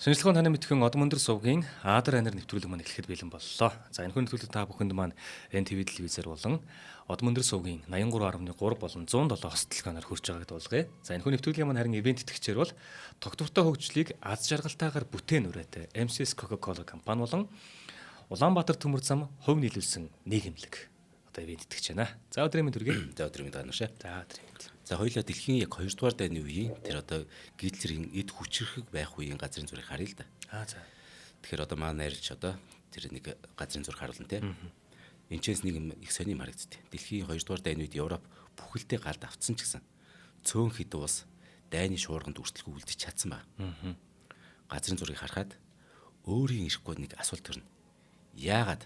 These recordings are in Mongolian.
Шинжлэхүүн таны мэдхэн одон өндөр сувгийн Адар анир нэвтрүүлэг маань эхлэхэд бэлэн боллоо. За энэ хүн нэвтрүүлэг та бүхэнд маань NTV телевизээр болон одон өндөр сувгийн 83.3 болон 107 хостелканаар хүрч байгааг дуулгая. За энэ хүн нэвтрүүлгийн маань харин ивент итгэгчээр бол тогтвортой хөгжлийг аз жаргалтайгаар бүтээн үрээтэй MCS Coca-Cola компани болон Улаанбаатар төмөр зам хувь нийлүүлсэн нийгэмлэг одоо ивент итгэж байна. За өдрийн мэнд хүргэе. За өдрийн мэнд таанашаа. За өдрийн мэнд. За хоёулаа дэлхийн яг 2 дугаар дайны үеийн тэр одоо Гитлерийн эд хүчрхэг байх үеийн газрын зургийг харъя л да. За. Тэгэхээр одоо маань найрч одоо тэр нэг газрын зураг харуулна те. Энчээс нэг их сонирм харагдтыг. Дэлхийн 2 дугаар дайны үед Европ бүхэлдээ галд автсан ч гэсэн цөөн хэд улс дайны шуурганд үрсэлгүй үлдэж чадсан ба. Газрын зургийг харахад өөрийн ирэхгүй нэг асуулт төрнө. Яагаад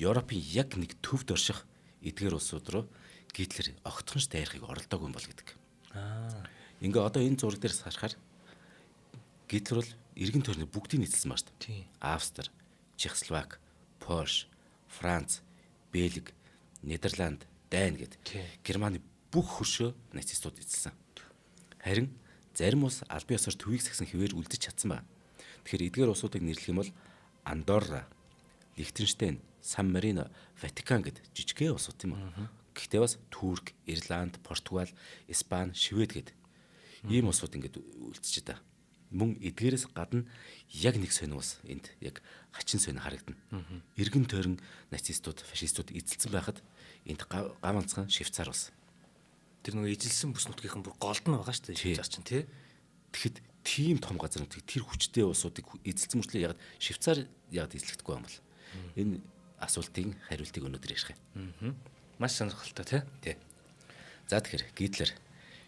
Европын яг нэг төвд орших эдгээр улсууд руу Гитлер огтхонч дайрахыг оролдоогүй юм бол гэдэг. Ингээ одоо энэ зураг дээр харахаар Гитлер бол эргэн тойрны бүгдийг нийцэлсэн ба шүү дээ. Австри, Чехословак, Польш, Франц, Бельги, Нидерланд, Дани гэд Германы бүх хөршөө нацистууд эзэлсэн. Харин зарим улс албан ёсоор төвийг сагсан хэвээр үлдэж чадсан ба. Тэгэхээр эдгээр улсуудыг нэрлэх юм бол Андорра, Лихтенштейн, Сан Марино, Ватикан гэд жижигхэн улсууд юм аа. Гэхдээ бас Турк, Ирланд, Португал, Испани, Швед гэд ийм улсууд ингээд үлдчихэж та. Мөн эдгээрээс гадна яг нэг сонь улс энд яг хачин сонь харагдана. Эргэн тойрон нацистууд, фашистууд эзэлсэн байхад энд ганцхан Швейцар улс. Тэр нөгөө эзэлсэн бүс нутгийнхан бүр голд нь байгаа шүү дээ. Швейцар чинь тий. Тэгэхэд тийм том газар нутгийг тэр хүчтэй улсуудыг эзэлсэн мөртлөө яг Швейцар яг эзлэхдэггүй юм бол энэ асуултын хариултыг өнөөдөр ярих юм. Маш сонирхолтой тий. За тэгэхээр Гитлер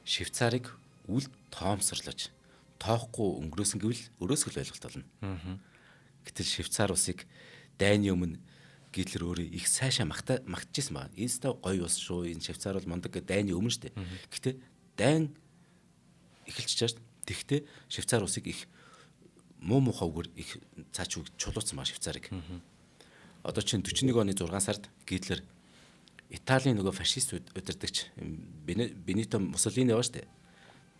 Швейцарыг үл тоомсорлож тоохгүй өнгөрөөсөн гэвэл өрөөсгөл ойлголт болно. Гэтэл Швейцар улсыг дайны өмнө Гитлер өөрөө их сайшаа магтажсэн ба. Инста гоё ус шүү. Энэ Швейцар бол мондөг гэдэг дайны өмнө шүү дээ. Гэхдээ дайн эхэлчихэж шээ. Тэгвэл Швейцар улсыг их муу муухай үгээр их цаач үг чулууцсан ба Швейцарыг. Одоо чинь 41 оны 6 сард Гитлер Италийн нөгөө фашист удирдагч Бенито Муссолини байгаа шүү дээ.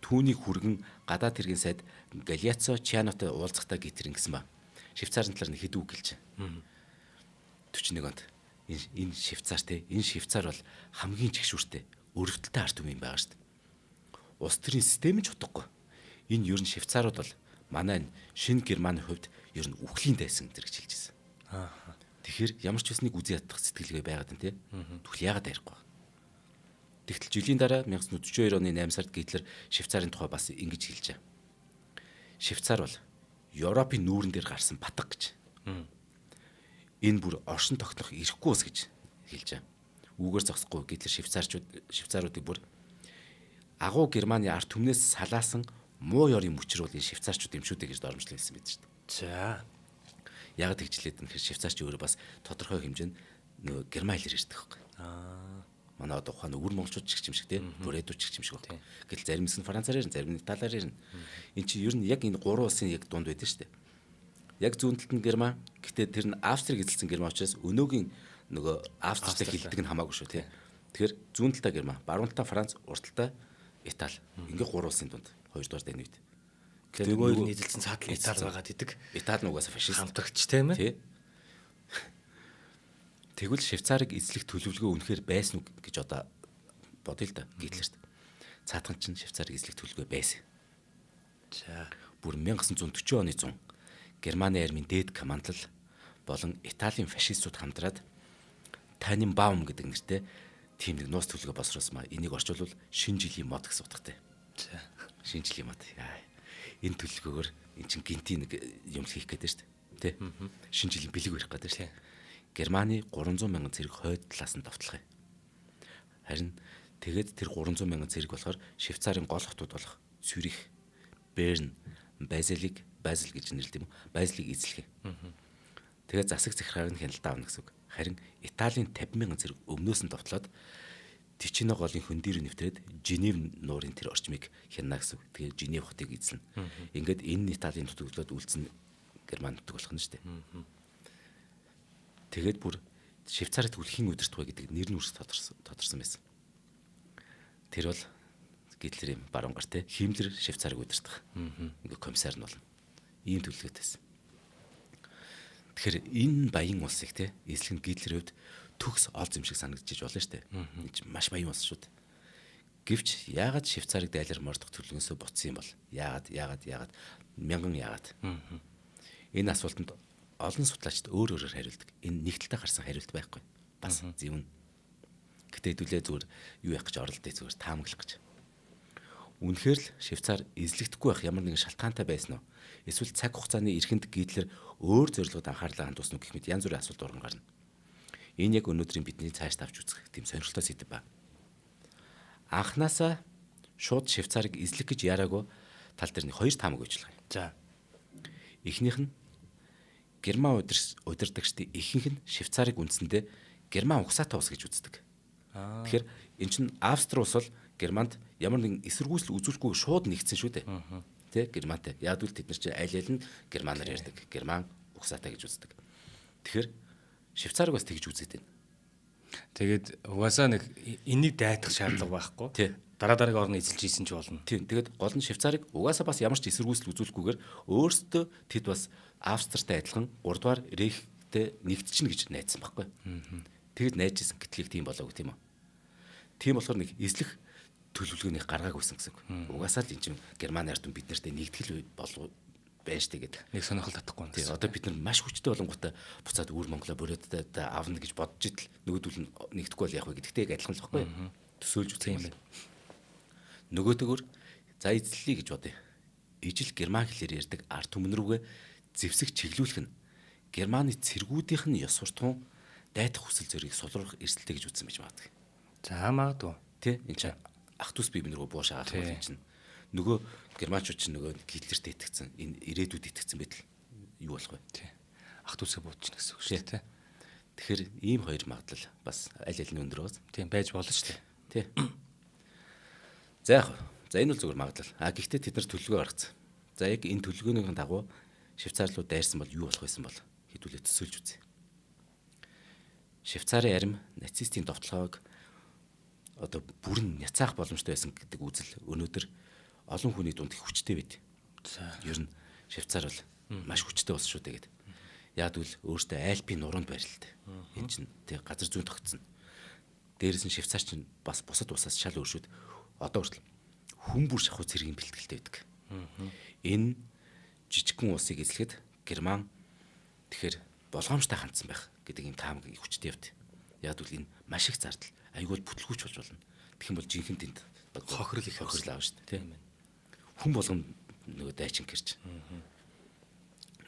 Түүнийг хүргэн гадаад хэргийн сайд Галиаццо Чианотой уулзахдаа Гитлер ингэсэн ба. Швейцарын талаар нэг хэд үг гэлж. 41 онд энэ Швейцар те энэ Швейцар бол хамгийн чигшүүртэй өрөвдөлтөй ард түмэн байгаа шүү дээ. Улс төрийн систем нь ч утгагүй. Энэ ер нь Швейцарууд бол манай шинэ Германы хувьд ер нь үхлийн дайсан зэрэг хэлж ирсэн. Тэгэхээр ямар ч үснийг үзий ядах сэтгэлгээ байгаад байна те. Тэгвэл яагаад ярихгүй вэ? Тэгтэл жилийн дараа 1942 оны 8 сард Гитлер Швейцарын тухай бас ингэж хэлжээ. Швейцар бол Европын нүүрэн дээр гарсан батга гэж. Энэ бүр оршин тогтнох ирэхгүй ус гэж хэлжээ. Үүгээр зогсохгүй Гитлер Швейцаруудыг бүр агуу Германы ард түмнээс салаасан муу ёрын мөчрөөл энэ Швейцарчууд юм шүү дээ гэж дормжлон хэлсэн байдаг шүү дээ. За. Яг тэгжлээд энэ Швейцарч өөрөө бас тодорхой хэмжээнд нөгөө Герман хэлээр ярьдаг байхгүй. Манай одоо ухааны өвөр монголчууд ч юм шиг тийм бүрээдүүд ч юм шиг байна. Гэтэл зарим нь Францаар ярина, зарим нь Италиар ярина. Энд чинь ер нь яг энэ гурван улсын яг дунд байдаг шүү дээ. Яг зүүн талд нь Герман, гэхдээ тэр нь Австриг эзэлсэн Герман учраас өнөөгийн нөгөө Австртэй хилдэг нь хамаагүй шүү тийм. Тэгэхээр зүүн талдаа Герман, баруун талдаа Франц, урт талдаа Итали. Ингээ гурван улсын дунд 2 дугаар дайны үед. Тэгэхээр нөгөө нь эзэлсэн цаатал Итали байгаа гэдэг. Итали нугасаа фашист хамтрагч тийм ээ. Тэгвэл Швейцарыг эзлэх төлөвлөгөө үнэхээр байсан уу гэж одоо бодъё л да Гитлерт. Цаатхан чинь Швейцарыг эзлэх төлөвлөгөө байсан. За. Бүр 1940 оны 100 Германы армийн дээд командлал болон Италийн фашистууд хамтраад Таненбаум гэдэг нэртэй тийм нэг нууц төлөвлөгөө босруулсан. Энийг орчуулвал шинэ жилийн мод гэсэн утгатай. За. Шинэ жилийн мод. Энэ төлөвлөгөөр эн чинь гинтийн нэг юм хийх гэдэг шүү дээ. Тэ? Шинэ жилийн бэлэг барих гэдэг шүү дээ. Германы 300 мянган зэрэг хойд талаас нь давтлах юм. Харин тэгээд тэр 300 мянган зэрэг болохоор Швейцарын гол хотууд болох Цюрих, Берн, Базел гэж нэрлэдэг юм. Базелийг эзлэх юм. Тэгээд засаг захиргааг нь хяналтаа авна гэсэн үг. Харин Италийн 50 мянган зэрэг өмнөөс нь давтлаад Тичино голын хөндийр нэвтрээд Женев нуурын тэр орчмыг хянана гэсэн үг. Тэгээд Женев хотыг эзэлнэ. Ингээд энэ Италийн нутагдлаад үлдсэн Герман нутаг болох нь шүү дээ. Тэгээд бүр Швейцарт хүлхийн өдөрт бай гэдэг нэр нүрс тодорсон байсан. Тэр бол Гитлерийн баруун гар те Химлер Швейцарыг удирдах. Ингээ комиссар нь болно. Ийм төлөвлөгөөтэй байсан. Тэгэхээр энэ баян улсыг те эзлэх нь Гитлерийн хувьд төгс олз юм шиг санагдчих болно шүү дээ. Энэ чинь маш баян улс шүү дээ. Гэвч яагаад Швейцарыг дайлаар мордох төлөвлөгөөсөө буцсан юм бол? Яагаад мянган яагаад? Энэ асуултанд олон судлаачид өөр өөрөөр хариулдаг. Энэ нэг талтай гарсан хариулт байхгүй. Бас зөвнө. Гэтэ хэдүүлээ зүгээр юу яах гэж оролдъё зүгээр таамаглах гэж. Үнэхээр л Швейцар эзлэгдэхгүй байх ямар нэгэн шалтгаантай байсан уу? Эсвэл цаг хугацааны эрхэнд Гитлер өөр зорилгод анхаарлаа хандуулсан уу гэх мэт янз бүрийн асуулт орон гарна. Энэ яг өнөөдрийн бидний цааш тавьж үзэх тийм сонирхолтой сэдв ба. Анхнаасаа шууд Швейцарыг эзлэх гэж яраагүй тал дээр нэг хоёр таамаг өгчлээ. За. Эхнийх нь Герман удирдагчдын ихэнх нь Швейцарыг үндсэндээ Герман угсаатай ус гэж үздэг. Тэгэхээр эн чинь Австри улс бол Германд ямар нэгэн эсэргүүцэл үзүүлэхгүй шууд нэгдсэн шүү дээ. Тэ Германтай. Яг л тэд нар чинь аль аль нь Германаар ярьдаг. Герман угсаатай гэж үздэг. Тэгэхээр Швейцарыг бас тэгж үзээд байна. Тэгээд угаасаа нэг энийг дайтах шаардлага байхгүй. Тий. Дараагийн орны эзэлж ийсэн ч болно. Тийм. Тэгээд гол нь Швейцарыг угаасаа бас ямар ч эсэргүүцэл үзүүлэхгүйгээр өөрсдөө тэд бас Австртай адилхан 3 дугаар Рейхтэй нэгдчихнэ гэж найдсан байхгүй. Тэгэд найжсэн гэтлийг тийм болоогүй тийм үү. Тийм болохоор нэг эзлэх төлөвлөгөөнийг гаргаагүйсэн гэсэн үг. Угаасаа л энэ чинь Герман ард бид нартай нэгтгэл болов байна штэ гэдэг. Нэг сонирхол татахгүй байна. Одоо бид нар маш хүчтэй болонготой буцаад өвөр Монголоо бүрээд авна гэж бодож идэл нөгөөдөл нь нэгдэхгүй бол яах вэ гэдэгтэй яг адилхан л байхгүй. Төсөөлж үзэх юм байна. Нөгөөдөгөр за эзлэлий гэж бодъё. Ижил герман хэлээр ярьдаг ард түмэн рүүгээ зэвсэг чиглүүлэх нь Германы цэргүүдийнх нь ёс суртахуун дайтах хүсэл зориг сулрах эрсдэлтэй гэж үзсэн байж магадгүй. За магадгүй. Тэ энэ чинь ах トゥ ус бие биенээ буушаагаад байна чинь. Нөгөө германчууд чинь нөгөө Гитлерт итгэцэн энэ ирээдүйд итгэцэн байтал юу болох вэ? Тий. Ах トゥ усээ буудчихна гэсэн үг шүү дээ, тий. Тэгэхээр ийм хоёр магадлал бас аль аль нь өндөр бас. Тийм байж болно шүү дээ. Тий. За яг энэ бол зөвхөн магадлал. Гэхдээ тэд нар төлөвлөгөө гаргацсан. За яг энэ төлөвлөгөөний дагуу Швейцар руу дайрсан бол юу болох байсан бол хэдүүлээ төсөөлж үзье. Швейцарын арим нацистийн довтлогоог одоо бүрэн няцаах боломжтой байсан гэдэг үзэл өнөөдөр олон хүний дунд их хүчтэй байд. За ер нь Швейцар бол маш хүчтэй болсон шүү дээ гэдэг. Яг л өөртөө Альпийн нуруунд байрлалтай. Энэ чинь тэг газар зүйн тогтсон. Дээрээс нь Швейцар чинь бас бусад улсаас шал өөр шүүд. Одоо хүртэл хүн бүр шахуу цэргийн бэлтгэлтэй байдаг. Энэ жижигхэн улсыг эзлэхэд Герман тэгэхээр болгоомжтой хандсан байх гэдэг юм таамаг хүчтэй явд. Яг л энэ маш их зардал айгүй бүтлгүүч болж болно. Тэгэх юм бол жинхэнэ тэнд хохирол их хохирол аав шүү дээ. Тийм ээ. Хүн болгоно нөгөө дайчин гэрч.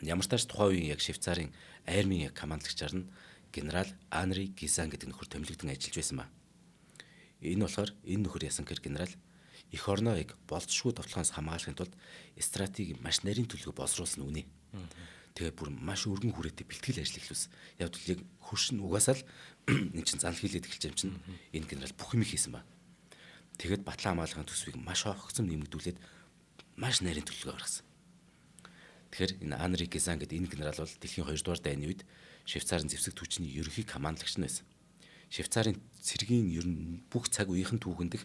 Ямар тааш тухайн үеийн яг Швейцарын армийн яг командлагчаар нь генерал Анри Гизан гэдэг нөхөр томилогдсон ажиллаж байсан ба. Энэ болохоор энэ нөхөр ясан гэр генерал эх орноо яг болцшгүй довтлохоос хамгаалахын тулд стратеги маш нарийн төлөвлөгөө боловсруулсан үнэ. Тэгээ бүр маш өргөн хүрээтэй бэлтгэл ажил эхлүүлсэн. Яг л яг хөршин угаасаа л эн чин занл хийлээд эхэлж юм чинь энэ генерал бүх юм хийсэн ба. Тэгэхэд батлан хамгаалахын төсвийг маш огцом нэмэгдүүлээд маш нарийн төлөвлөгөө гаргасан. Тэгэхээр энэ Анри Гизан гэдэг энэ генерал бол дэлхийн 2 дугаар дайны үед Швейцарын зэвсэг түвшний ерөнхий командлагч нь байсан. Швейцарын цэргийн ер нь бүх цаг үеийнхэн түүхэндх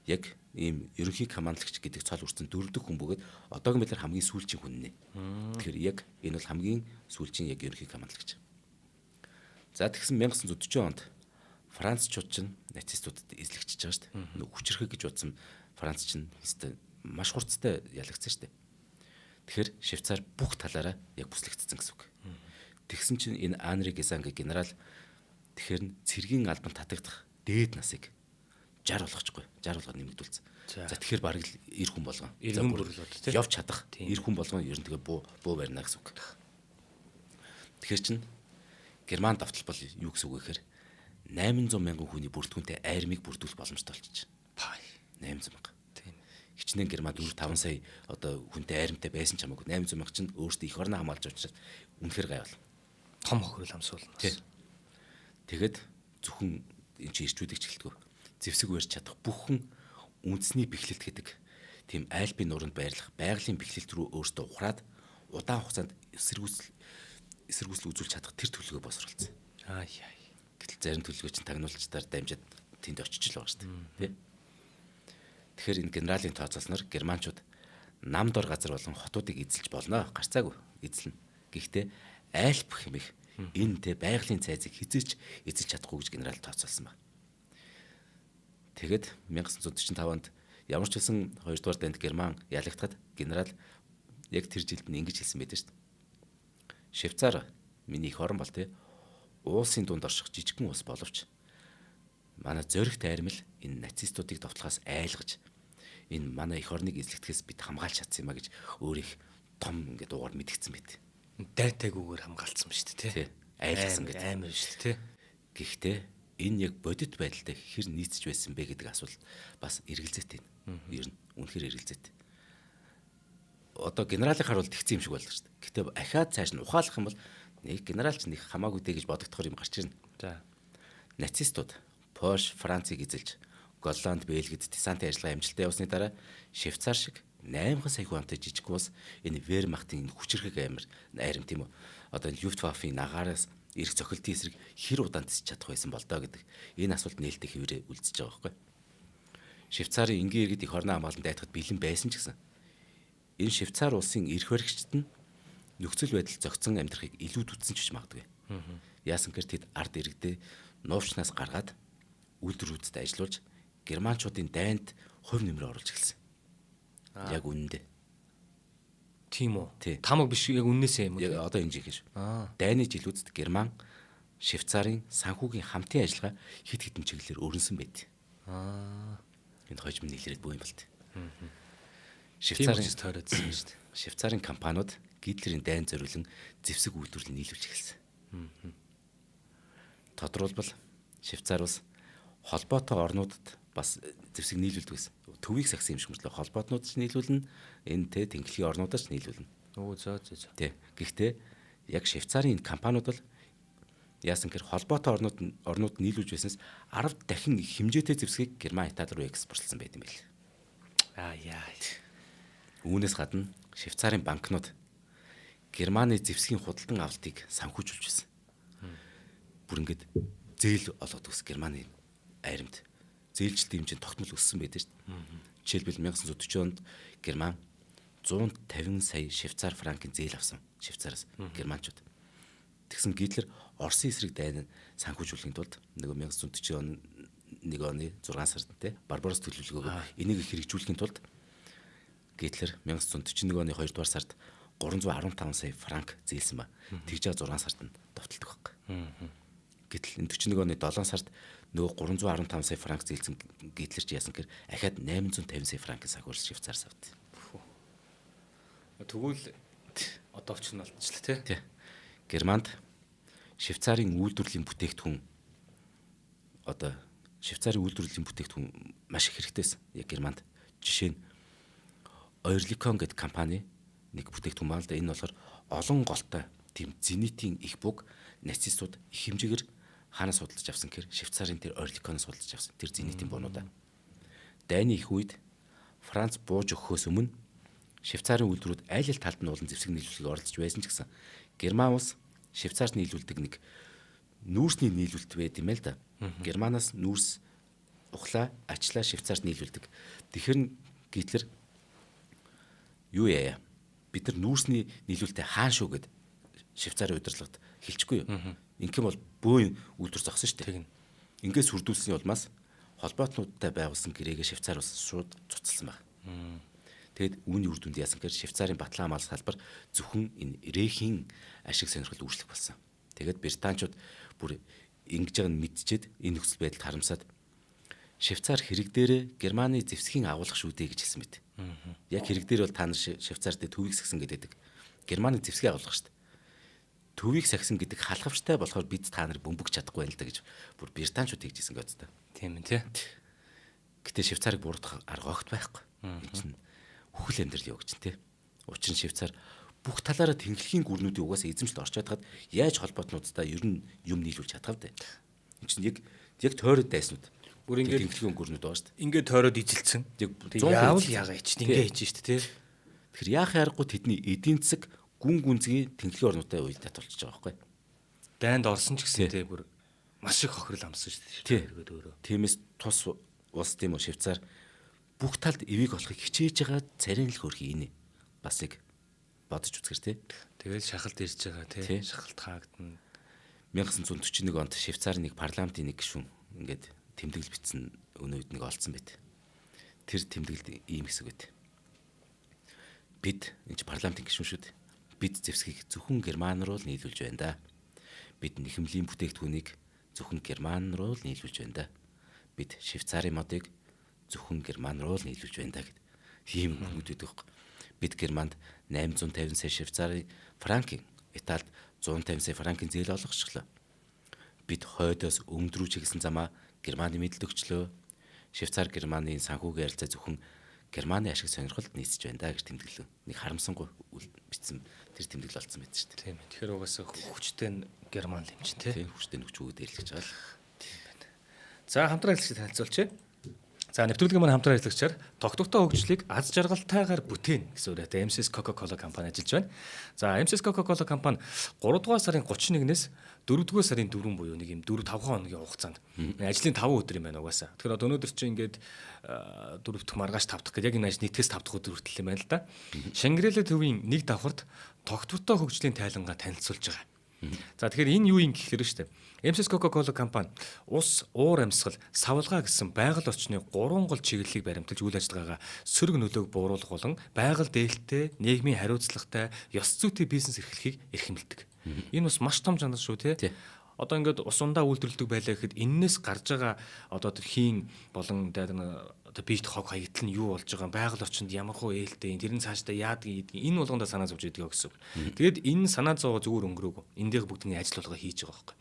яг ийм ерөнхий командлагч гэдэг цол үрцэн 4 дахь хүн бөгөөд одоогийн байдлаар хамгийн сүүлчийн хүн нэ. Тэгэхээр яг энэ бол хамгийн сүүлчийн яг ерөнхий командлагч. За тэгсэн 1940 онд Францчууд чинь нацистуудад эзлэгчиж байгаа шүү дээ. Нэг хүчрэхэг гэж бодсон Франц чинь хэвээр маш хурцтай ялагдсан шүү дээ. Тэгэхээр Швейцар бүх талаараа яг бүслэгдсэн гэсэн үг. Тэгсэн чинь энэ Анри Гизан генерал тэгэхээр цэргийн албан татагдах дээд насыг 60 болгочихгүй. 60 болгоод нэмэгдүүлсэн. За тэгэхээр бараг л 90 хүн болгоо. 90 хүн бүрлүүд тийм. Явж чадах 90 хүн болгоо ер нь тэгээ буу барина гэсэн үг. Тэгэхээр чинь Герман давтал бол юу гэсэн үг вэ гэхээр 800 мянган хүний бүрдгүнтэй армийг бүрдүүлэх боломжтой болчих. 800 мянга. Тийм. Хичнээн Герман 4-5 сая одоо хүнтэй армитай байсан ч хамаагүй 800 мянга чинь өөртөө их орноо хамгаалж учраас үнэхээр гайвал. Том хохирол амсуулна. Тэгэд зөвхөн энэ чинь ирчүүдийг ч гэлтгөө. Зэвсэг барьж чадах бүхэн үндэсний бэхлэлт гэдэг тийм Альпийн нуруунд байрлах байгалийн бэхлэлт рүү өөртөө ухраад удаан хугацаанд эсэргүүцэл үзүүлж чадах тэр төлөвлөгөө босруулсан. Гэтэл зарим төлөвлөгөө чинь тагнуулчдаар дамжаад тэнд очиж л байгаа шүү дээ. Тэ? Тэгэхээр энэ генералийн тооцоолсноор германчууд нам дор газар болон хотуудыг эзэлж болно. Гарцаагүй эзэлнэ. Гэхдээ айлп хэмэх энэ тэ байгалийн цайзыг хизээч эзэлж чадахгүй гэж генерал тооцоолсон байна. Тэгэд 1945 онд ямар ч хэлсэн 2 дугаар дайнд Герман ялагдахад генерал яг тэр жилд нь ингэж хэлсэн байдаг шүү дээ. Швейцар миний их орон бол тэ уулсын дунд орших жижигхэн улс боловч манай зөрөгт айрмал энэ нацистуудыг довтлохоос айлгаж энэ манай их орныг эзлэхээс бид хамгаалж чадсан юм а гэж өөрийнх том ингээд уугаар мэдгдсэн байт. Дайтайгүйгээр хамгаалцсан ба шүү дээ, Тий. Айлгсан гэдэг. Амар шүү дээ, тий. Гэхдээ энэ яг бодит байдалтай хэр нийцж байсан бэ гэдэг асуулт бас эргэлзээтэй. Ер нь үнэхээр эргэлзээтэй. Одоо генералын харуулт тэгсэн юм шиг болдог шүү дээ. Гэхдээ ахаад цааш нь ухаалах юм бол нэг генерал ч нэг хамаагүй дээ гэж бодогдохоор юм гарч ирнэ. За. Нацистууд Польш, Францыг эзэлж, Голланд, Бельгид десантын ажиллагаа амжилттай явсны дараа Швейцар шиг 8 сая хүнтэй жижиг улс энэ Вермахтын хүчирхэг айрам тийм үү. Одоо Люфтваффеийн нагаараас эрх зохилтын эсрэг хэр удаан тисч чадах байсан бол доо гэдэг энэ асуулт нээлттэй хэвээрээ үлдчихэж байгаа байхгүй. Швейцарын энгийн иргэд их орноо хамгаалан дайтахад бэлэн байсан ч гэсэн энэ Швейцар улсын эрх баригчид нь нөхцөл байдал зохицон амьдрахыг илүү үтсэн ч гэж магадгүй. Яасан гэхээр тэд ард иргэдээ нуувчнаас гаргаад үйлдвэрүүдэд ажиллуулж германчуудын дайнд хувь нэмрээ оруулж эхэлсэн. Яг үнэндээ. Тийм үү? Тий. Тамаг биш яг үннээсээ юм уу? Яг одоо энэ жиг гэж. Аа. Дайны жилүүдэд Герман, Швейцарын санхүүгийн хамтын ажиллагаа хид хідэн чиглэлээр өрнсөн байд. Аа. Энд хожим нийлээд бүү юм болт. Тийм учраас тойрогдсон шүү дээ. Швейцарын компаниуд Гитлерийн дайн зориулан зэвсэг үйлдвэрлэл нийлүүлж эхэлсэн. Тодорхойлбол Швейцар улс холбоотой орнуудад бас зэвсэг нийлүүлдэг байсан. Төвийг сагсан юм шиг мөртлөө холбоотнууд ч нийлүүлнэ, энэ тэ тэнхлийн орнуудад ч нийлүүлнэ. Оо зөө. Тэ. Гэхдээ яг Швейцарын энэ компаниуд бол яасан гэхээр холбоотой орнууд нийлүүлж байснаас 10 дахин их хэмжээтэй зэвсгийг Герман Итали руу экспортлсон байт юм байл. Яа. Үүнээс гадна Швейцарын банкнууд Германы зэвсгийн худалдан авалтыг санхүүжүүлж байсан. Бүр ингээд зээл олгодог ус Германы айрамд. Зээлжилтийн хэмжээнд тогтмол өссөн байдаг шүү дээ. Жишээлбэл 1940 онд Герман 150 сая швейцар франкын зээл авсан. Швейцараас германчууд. Тэгсэн Гитлер Оросын эсрэг дайнд санхүүжүүлэхийн тулд нөгөө 1941 оны 6 сард те Барбарос төлөвлөгөөг энийг хэрэгжүүлэхийн тулд Гитлер 1941 оны 2 дугаар сард 315 сая франк зээлсэн ба. Тэгж 6 сард нь довтолдог байхгүй. Гэтэл энэ 41 оны 7 сард нөгөө 315 сая франк зээлсэн Гитлер ч яасан гэхээр ахаад 850 сая франкын санхүүрс Швейцарс авд. Тэгвэл одоовч нь алдчихлаа тий. Германд Швейцарын үйлдвэрлэлийн бүтээгдэхүүн одоо Швейцарын үйлдвэрлэлийн бүтээгдэхүүн маш их хэрэгтэйсэн. Яг Германд жишээ нь Oerlikon гэдэг компани нэг бүтээгдэхүүн байна л да. Энэ болохоор олон голтой тийм зенитийн их буг нацистууд их хэмжээгээр хаанаас судалж авсан гэхээр Швейцарын тэр Oerlikon-оос судалж авсан. Тэр зенитийн буунуудаа. Дайны их үед Франц бууж өгөхөөс өмнө Швейцарын үйлдвэрүүд аль аль талд нь улан зэвсэг нийлүүлэлтэд оролцож байсан ч гэсэн Герман улс Швейцарт нийлүүлдэг нэг нүүрсний нийлүүлэлт байд юм л да. Германаас нүүрс ухлаа, ачлаа Швейцарт нийлүүлдэг. Тэгэхээр Гитлер юу яа? Бид нар нүүрсний нийлүүлэлтэд хаан шүү гэд Швейцарын удирдлагад хэлчихгүй юу? Ингээм бол бөөн үйлдвэр зогсон шүү дээ. Ингээс сүрдүүлсний улмаас холбоотнуудтай байгуулсан гэрээгээ Швейцар улс шууд цуцлсан баг. Тэгэд үүний үр дүнд яасан гэхээр Швейцарын батлан хамгаалах салбар зөвхөн энэ Рейхийн ашиг сонирхолд үйлчлэх болсон. Тэгэд британчууд бүр ингэж байгааг нь мэдчихэд энэ нөхцөл байдалд харамсаад Швейцар хэрэг дээрээ Германы зэвсгийн агуулгах шүү дээ гэж хэлсэн мэт. Яг хэрэг дээр бол та нар Швейцарт төвийг сагсан гэдэг. Германы зэвсгийн агуулгах шүү дээ. Төвийг сагсан гэдэг халахвчтай болохоор бид та нар бөмбөгч чадахгүй байл да гэж бүр британчууд тэгж хэлсэн гэдэг. Тийм ээ тий. Гэтэ Швейцарыг буруутгах арга огт байхгүй. Энэ чинь үхэл амьдрал юу гэж тий. Учир нь Швейцар бүх талаараа тэнхлэхийн гүрнүүдийн угаасаа эзэмшилд орч чадгаад яаж холбоотнуудтай ер нь юм нийлүүлж чадхав дээ. Энэ чинь яг тойроод дайснууд. Бүр ингээд тэнхлэхийн гүрнүүд байгаа шүү дээ. Ингээд тойроод ижилсэн. Яг яавал ягаа ичт ингээ хийж штэ тий. Тэгэхээр яах аргагүй тэдний эдийн засаг гүн гүнзгий тэнхлэхийн орнуудтай уйл татуулчих байгаа байхгүй. Дайнд орсон ч гэсэн тий бүр маш их хохирол амсан штэ. Тэргээд өөрөө. Тиймээс тус улс тийм үү Швейцар бүх талд эвийг олохыг хичээж байгаа царин л хөрхий энэ. Бас нэг бодож үзгэр те. Тэгэл шахалт ирж байгаа Тий. тий. Шахалт хаагдана. 1941 онд Швейцарын нэг парламентын нэг гишүүн ингээд тэмдэглэл бичсэн өнөө үед нэг олцсон байт. Тэр тэмдэглэлд ийм хэсэг байт. Бид энэ парламентын гишүүн шүү дээ. Бид зэвсгийг зөвхөн Герман руу л нийлүүлж байна да. Бид нэхэмлийн бүтээгдэхүүнийг зөвхөн Герман руу л нийлүүлж байна да. Бид Швейцарын модыг зөвхөн Герман руу л нийлүүлж байна да гэд. Ийм хүмүүс байдаг. Бид Германд 850 сая Швейцарын франкын, Италид 150 сая франкын зээл олгочихлоо. Бид хойдоос өмнөд рүү чиглэсэн замаа Германы мэдэлд өгчлөө. Швейцар Германы санхүүгийн харилцаа зөвхөн Германы ашиг сонирхолд нийцэж байна да гэж тэмдэглэв. Нэг харамсангүй бичсэн тэр тэмдэглэл олцсон байт шүү дээ. Тийм ээ. Тэгэхээр угаасаа хүчтэй нь Герман л юм чинь тий. Тийм хүчтэй нөхчүүд дээрлэж байгаа л. За хамтран ажиллагчид танилцуулъя. За нэвтрүүлгийн маань хамтран ажиллагчаар тогтвортой хөгжлийг аз жаргалтайгаар бүтээн гэсэн үгтэй MCS Coca-Cola компани ажиллаж байна. За MCS Coca-Cola компани 3 дугаар сарын 31-ээс 4 дугаар сарын 4 буюу нэг юм 4-5 хоногийн хугацаанд ажлын 5 өдөр юм байна угаасаа. Тэгэхээр одоо өнөөдөр чинь ингээд 4 дахь маргааш 5 дахь гэдэг яг энэ ажил нийтгээс 5 дахь өдөр хүртэл юм байна л да. Шангирэлэ төвийн нэг давхарт тогтвортой хөгжлийн тайлангаа танилцуулж байгаа. За тэгэхээр энэ юу юм гэхээр шүү дээ. MCS Coca-Cola компани ус, уур амьсгал, савлгаа гэсэн байгаль орчны 3 гол чиглэлийг баримталж үйл ажиллагаагаа сөрөг нөлөөг бууруулах болон байгаль дээлтэй, нийгмийн хариуцлагатай, ёс зүйтэй бизнес эрхлэхийг эрхэмлэдэг. Энэ бас маш том жанр шүү тий. Одоо ингээд ус ундаа үйлдвэрлэдэг байлаа гэхэд эннээс гарч байгаа одоо тэр хийн болон одоо биет хог хаягдл нь юу болж байгаа, байгаль орчинд ямар хөө ээлтэй, тэр нь цаашдаа яадаг энэ болгондоо санаа зовж идэг гэсэн. Тэгээд энэ санаа зовоо зүгээр өнгөрөөг. Эндээ бүгдний ажил болгоо хийж байгаа байхгүй.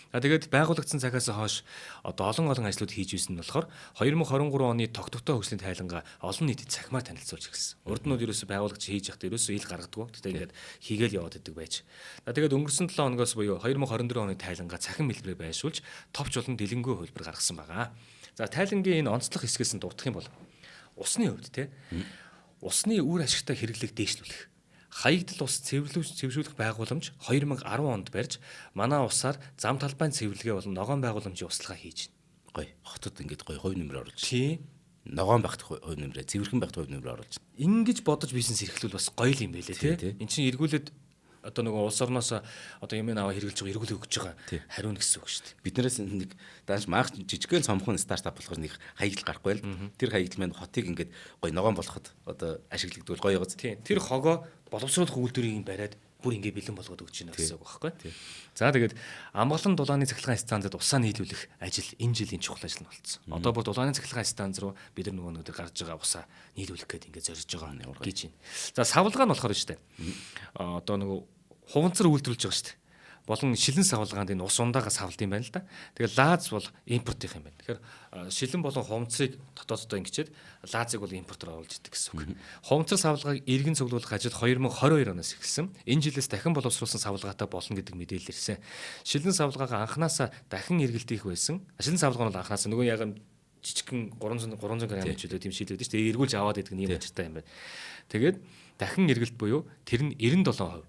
Тэгээд байгуулагдсан цагаас хойш одоо олон ажлууд хийж ирсэн нь болохоор 2023 оны тогтвортой хөгжлийн тайлангаа олон нийтэд цахимаар танилцуулж ирсэн. Урд нь ерөөсөй байгуулагч хийж явахдаа ерөөсөй ил гаргадаг. Тэгтээ ингээд хийгээл яваад идэг байж. Тэгээд өнгөрсөн 7 хоногоос буюу 2024 оны тайлангаа цахим хэлбэрээр байршуулж товч болон дэлгэнгүй хөлбөр гаргасан байгаа. За тайлангийн энэ онцлог хэсгээс нь дурдах юм бол усны хувьд те усны үр ашигтай хэрэглээг дээшлүүлэх. Хаягдл ус цэвэрлүүлэх байгууламж 2010 онд барьж манай усаар зам талбайн цэвэрлэгээ болон ногоон байгууламжийн услага хийж Гоё. Хотод ингээд гоё хувь нэмэр оруулж. тий. Ногоон багт хувь нэмрээ, цэвэрхэн багт хувь нэмрээ оруулж. Ингэж бодож бизнес эрхлүүл бас гоё юм байлээ Тий. тий. Эн чинь эргүүлээд одоо нөгөө улс орноос одоо юм аваа хэрэгжилж байгаа эргүүлээ өгч байгаа Тий. хариу нь гэсэн үг шүү дээ. Биднээс нэг дааш маах жижигхэн цомхон стартап болохоор нэг хаягдл гарахгүй л. Тэр хаягдл маань хотыг ингээд гоё ногоон болгоход одоо ашиглагдвал гоё гоц. Тий. Тэр хогоо боловсруулах үйлдвэрийг бариад бүр ингэ бэлэн болгоод өгч байна гэсэн үг байхгүй. За тэгээд амгалан дулааны цахилгаан станцад усаа нийлүүлэх ажил энэ жилийн чухал ажил нь болсон. Одоо бүр дулааны цахилгаан станц руу бид нар нөгөө гарч байгаа усаа нийлүүлэх гээд ингэ зорж байгаа гэж байна. За савлгаа нь болохоор шүү дээ. Одоо нөгөө хуванцар үйлдвэрлэж байгаа шүү дээ. Болон шилэн савлгаанд энэ ус ундаагаа савлд юм байна л да. Тэгэхээр лаз бол импортынх юм байна. Тэгэхээр шилэн болон хуванцрыг дотооддоо ингэчээд лазыг бол импортоор оруулж идэг гэсэн үг. Хуванцар савлгааг иргэн цуглуулах ажил 2022 оноос эхэлсэн. Энэ жилээс дахин боловсруулсан савлгаатай болно гэдэг мэдээлэл ирсэн. Шилэн савлгаагаа анханасаа дахин эргэлдэх байсан. Шилэн савлгаа нь бол анханасаа нөгөө яг жижигхэн 300 г ч үлээ тийм шилээд шүү дээ. Эргүүлж аваад идэг нь юм очтой юм байна. Тэгээд дахин эргэлт буюу тэр нь 97%.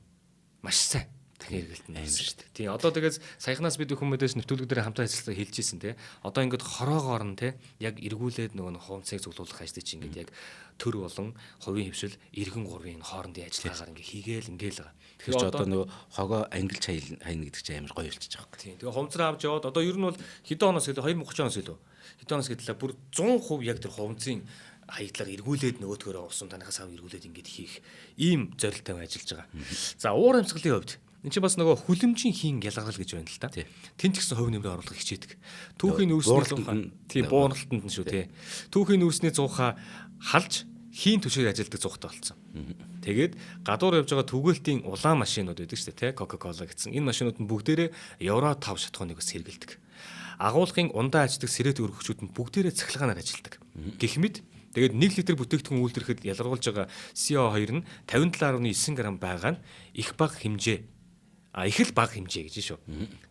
Маш сайн. Дахин эргэлтэн байсан шүү дээ. Тийм одоо тэгээд саяхнаас бид хүмүүдээс нэвтрүүлэг дээр хамтаа ажилласаа хэлж ийсэн те. Одоо ингээд хороогоор нь те яг эргүүлээд нөгөө хуванцыг цуглуулах ажлыг чи ингээд яг төр болон хувийн хөвшил эргэн гурвын хоорондын ажиллагаагаар ингээд хийгээл байгаа. Тэгэхээр одоо нөгөө хогоо ангилж хайна гэдэг чинь амар гоё болчихж байгаа. Тийм. Тэгээ хуванцраа авч яваад одоо ер нь бол хэдэн оноос илүү 2030 оноос илүү. Хэдэн оноос гэдлээ бүр 100% яг тэр хуванцын хаяглаар эргүүлээд нөгөөдгөөрөө усан танахаас ав эргүүлээд ингээд хийх ийм зорилттой ажиллаж байгаа. За уур амьсгалын хувьд энэ чинь бас нөгөө хүлэмжийн хийн ялгарл гэж байна л та. Тэнт гэсэн хувь нэмрээ оруулах хичээдэг. Түүхийн нүүрсний зуухаа тийм бууралтанд нь шүү тий. Түүхийн нүүрсний зуухаа халж хийн түшээр ажилдаг зуухтай болсон. Тэгээд гадуур явж байгаа түгээлтийн улаан машинууд байдаг шүү дээ тий. Coca-Cola гэсэн. Энэ машинууд нь бүгдээрээ Евро 5 шатхууныг сэргэлдэг. Агуулгын ундаа ажилладаг сэрээт өргөгчүүд нь бүгдээрээ цахилгаанаар ажилдаг. Гэх мэт тэгээд 1 литр бүтээгдэхүүн үйлдвэрлэхэд ялгарулж байгаа CO2 нь 57.9 г байгаа нь их бага хэмжээ их л бага хэмжээ гэж шүү.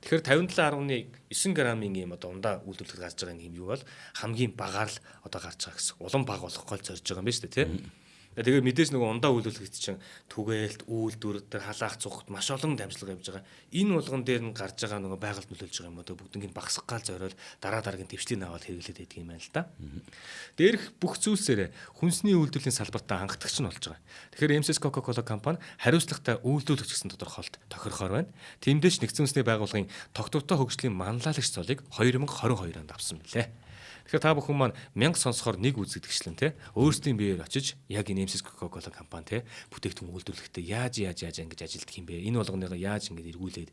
Тэгэхээр 57.9 г-ийн юм одоо ундаа үйлдвэрлэхэд гарч байгаа юм юу бол хамгийн багаар л одоо гарч байгаа гэсэн. Улам бага болохгүй л зорж байгаа юм байна шүү дээ тий. Тэгээ мэдээж нөгөө ундаа үйлдвэрлэгч чинь түгээлт, үйлдвэр дээр халаах цугт маш олон дамжлага явьж байгаа. Энэ болгон дээр нь гарч байгаа нөгөө байгальд нөлөөлж байгаа юм уу? Бүгднийг багсгаал зориод дараагийн төвчлийн аваад хэрэглээд байдаг юм байна л да. Дээрх бүх зүйлсээр хүнсний үйлдвэрлэлийн салбартаа хангалтгч нь болж байгаа. Тэгэхээр MCS Coca-Cola компани хариуцлагатай үйлдвэрлэгч гэсэн тодорхойлолт тохирохоор байна. Тиймдээч нэгдсэн үндэсний байгууллагын тогтвортой хөгжлийн манлайлагч цолыг 2022 онд авсан мөлий. Тэгэхээр та бүхэн маань мянга сонсохоор нэг үзэгдэгчлэн те өөрсдийн биеэр очиж яг энэ MCS Coca-Cola компани те бүтээгдэхүүн үйлдвэрлэхдээ яаж ингэж ажилддаг юм бэ? Энэ болгоныгоо яаж ингэж эргүүлээд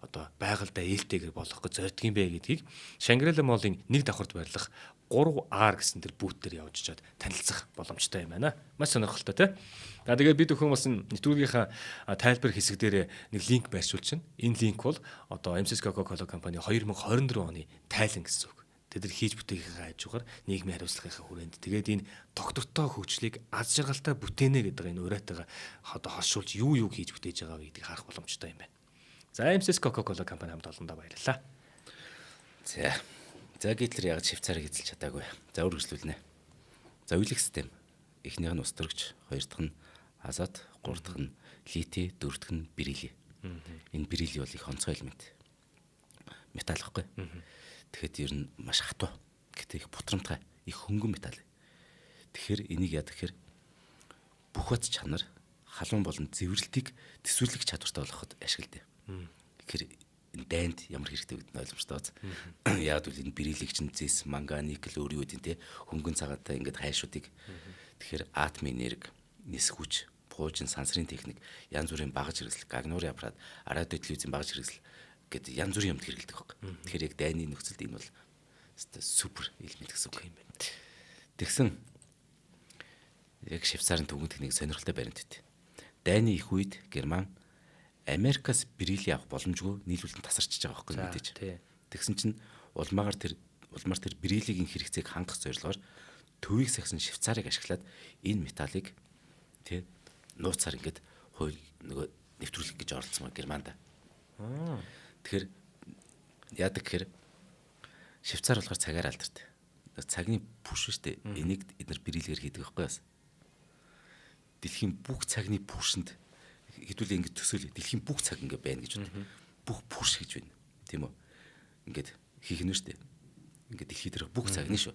одоо байгальдаа ээлтэйгээр болгох гэж зорддог юм бэ гэдгийг Shangri-La Mall-ын нэг давхарт барилах 3R гэсэн тэр бүүт дээр явж чад танилцах боломжтой юм байна. Маш сонирхолтой те. За тэгээд бид өхөн бас нэвтрүүлгийнхаа тайлбар хэсэг дээр нэг линк байршуулж байна. Энэ линк бол одоо MCS Coca-Cola компани 2024 оны тайлан гэсэн үг. Тэд нар хийж бүтээхээ хажуугаар нийгмийн хариуцлагынхаа хүрээнд тэгээд энэ доктортой хөгжлийг аз жаргалтай бүтээнэ гэдэг энэ уриатайгаа одоо холшуулж юу хийж бүтээж байгаа вэ гэдгийг харах боломжтой юм байна. За MCS Coca-Cola компани хамт олондоо баярлалаа. За Гитлер яг Швейцарыг эзэлж чадаагүй. За үргэлжлүүлнэ. За үеийг систем. Эхнийх нь ус төрөгч, хоёр дахь нь азот, гурав дахь нь литий, дөрөв дахь нь берилий. Энэ берилий бол их онцгой элемент. Металл гэхгүй. Тэгэхэд ер нь маш хатуу. Гэтэ их бутрамтай, их хөнгөн металл. Тэгэхээр энийг яадаг гэхээр бүх бат чанар халуун болон зэвэрлтийг төсвөрлөх чадвартай болгоход ашигладаг. Тэгэхээр энэ дайнд ямар хэрэгтэй гэдэг нь ойлгомжтой бац. Яг үл энэ берилийг чинь зэс, манган, никл өөр юу гэдэг те хөнгөн цагаатай ингээд хайшуудыг. Тэгэхээр атомын энерги, нисгүүч, буужин, сансрын техник, янз бүрийн багаж хэрэгсэл, гагнуурын аппарат, радиоtelevизийн багаж хэрэгсэл гэдэг янз бүрийн юмд хэрэглэдэг баг. Тэгэхээр яг дайны нөхцөлд энэ бол супер элемент гэсэн үг юм байна. Тэгсэн яг Швейцарын төвөнд техник сонирхолтой баримт байт. Дайны их үед Герман Америкаас берилий авах боломжгүй нийлүүлэн тасарчиж байгаа байхгүй мэдээж. Тэгсэн чинь улмаар тэр берилигийн хэрэгцээг хангах зорилгоор төвийг сахисан Швейцарыг ашиглаад энэ металлыг тий нууцаар ингээд хууль нөгөө нэвтрүүлэх гэж оролцсон ба Германд. Тэгэхээр яадаг гэхээр Швейцар болохоор цагаар алдартай. Цагны пүш штэ. Энийг эдгээр берилгээр хийдэг байхгүй бас. Дэлхийн бүх цагны пүшэнд хэдүүлээ ингэж төсөөлөе. Дэлхийн бүх цаг ингэ байна гэж байна. Бүх пүш гэж байна. Тийм үү? Ингээд хийх нь штэ. Ингээд дэлхий дээр бүх цагны шүү.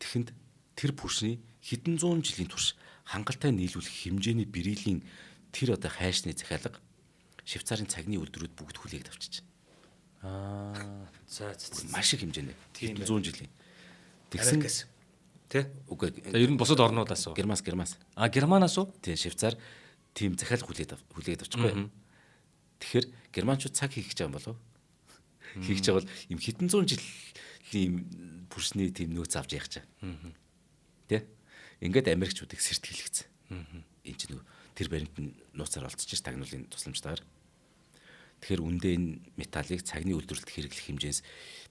Тэгэхэнд тэр пүшний хэдэн зуун жилийн турш хангалттай нийлүүлэх хэмжээний берилийн тэр одоо хайшны захиалга Швейцарын цагны үйлдвэрүүд бүгд хүлээгд авчиж. За маш их хэмжээний. Тийм 100 жилийн. Тэгсэн тий. Үгүй. Ер нь бусад орнуудаас уу? Германаас. Германаас уу? Тийм Швейцар тийм захиалга хүлээгд авчихгүй. Тэгэхээр германчууд цаг хийх гэж байгаа юм болов? Хийх гэж байгаа бол им хэдэн зуун жилийн пүрсний тийм нөөц авч яах чаа. Тэ? Ингээд Америкчуудыг сэртгэлэгцэн. Энэ ч нөгөө тэр баримт нь нууцаар олцчих тагнуулын тусламжтайгаар. Тэгэхээр үндэ энэ металлыг цагны үйлдвэрлэлд хэрэглэх хэмжээс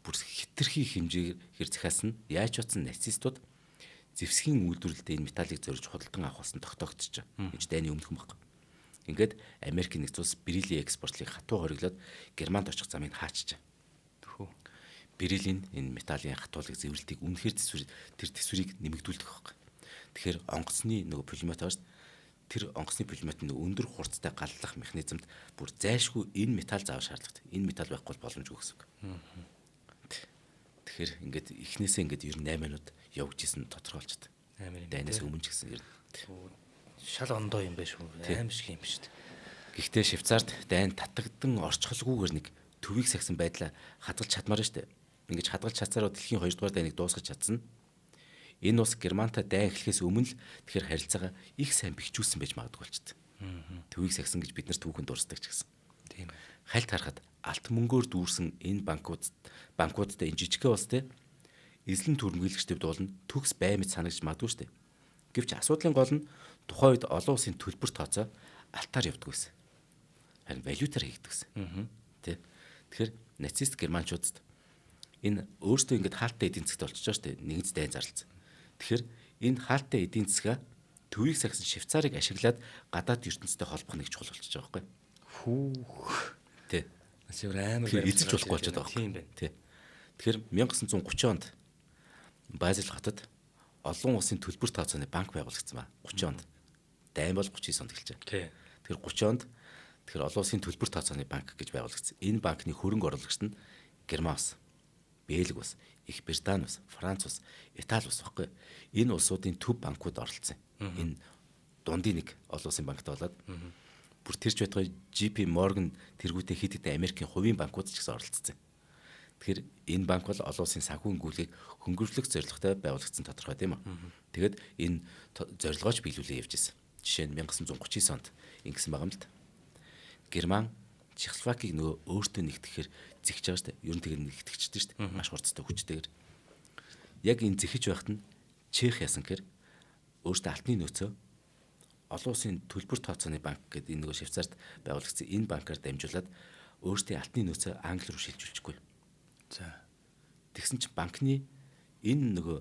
бүр хэтэрхий хэмжээгээр захиалсан яаж ч утсан нацистууд зэвсгийн үйлдвэрлэлд энэ металлыг зорж худалдан авах болсон тогтоогдчихж байгаа. Энд дайны өмнөхөн баг. Ингээд Америкийн нэгдсэн улс берилий экспортлыг хатуу хориглоод Германд очих замыг хаачиж. Берилийн энэ металлын хатуулыг зэвэрлтийг үнэхээр тэр төсвөрийг нэмэгдүүлдэг байхгүй. Тэгэхээр онгоцны нөгөө полиметоос тэр онгоцны полимет нь өндөр хурцтай галлах механизмд бүр зайлшгүй энэ металл заавал шаардлагатай. Энэ металл байхгүй бол боломжгүй гэсэн үг. Тэгэхээр ингээд эхнээсээ ингээд ер нь 8 минут явж исэн тодорхойлцод. 8 минут. Дайнаас өмнө ч гэсэн ер нь шал ондоо юм байна шүү. Аим шиг юм шүү дээ. Гэхдээ Швейцарт дайн татагдан орчхолгүйгээр нэг төвийг сахисан байдлаа хадгалж чадмаар штэ. Ингээд хадгалж чадсараа дэлхийн 2 дугаар дайныг дуусгаж чадсан. Энэ ус Германтай дайн эхлэхээс өмнө л тэгэхээр харилцаагаа их сайн бэхжүүлсэн байж магадгүй болчихдээ. Төвийг сахисан гэж бид нар түүхэнд дурсдаг ч гэсэн. Тийм. Хальт харахад алт мөнгөөр дүүрсэн энэ банкудтай энэ жижигхэн улс те эзлэн түрэмгийлэгчдэд болно төгс баймж санагч магадгүй штэ. Гэвч асуудлын гол нь тухайн үед олон улсын төлбөр тооцоо алтаар явдаг байсан. Харин валютаар хийгдэг байсан. Тэ. Тэгэхээр нацист германчуудад энэ өөртөө ингэж хаалттай эдийн засгт болчихж байгаа штэ. Нэгэн дайн зарлцсан. Тэгэхээр энэ хаалттай эдийн засгаа төвийг сахисан Швейцарыг ашиглаад гадаад ертөнцтэй холбох нэг чухал болчихж байгаа байхгүй. Тэ. Асуур амар эзэлж болохгүй болчиход байгаа. Тийм байна. Тэ. Тэгэхээр 1930 онд Базел хотод олон улсын төлбөр тооцооны банк байгуулагдсан ба 30 онд. Дайн бол 39 онд эхэлж байгаа. Тий. Тэгэхээр 30 онд тэгэхээр олон улсын төлбөр тооцооны банк гэж байгуулагдсан. Энэ банкны хөрөнгө оруулагч нь Герман улс, Бельги улс, Их Британи улс, Франц улс, Итали улс баггүй. Энэ улсуудын төв банкуд оролцсон. Энэ дундын нэг олон улсын банктай болоод бүр тэрч байтугай JP Morgan тэргүүтээ хэд хэдэн Америкийн хувийн банкуд ч гэсэн оролцсон. Тэгэхээр энэ банк бол олон улсын санхүү хөнгөлөлийг хөнгөвчлөх зорилготой байгуулагдсан тодорхой тийм үү. Тэгээд энэ зорилгооч биелүүлээ явж ирсэн. Жишээ нь 1939 онд ингэсэн байгаа юм л да. Герман Чехословакийг нөгөө өөртөө нэгтгэхээр зэгч байгаа шүү дээ. Ер нь тэгээд нэгтгэжтэй шүү дээ. Маш хурцтай хүчтэйгээр. Яг энэ зэхэж байхад нь Чех яасан гэхээр өөртөө алтны нөөцөө олон улсын төлбөр тооцооны банк гэдэг энэ нөгөө Швейцарт байгуулагдсан энэ банкаар дамжуулаад өөртөө алтны нөөцөө Англи руу шилжүүлчихгүй. За. Тэгсэн чинь банкны энэ нөгөө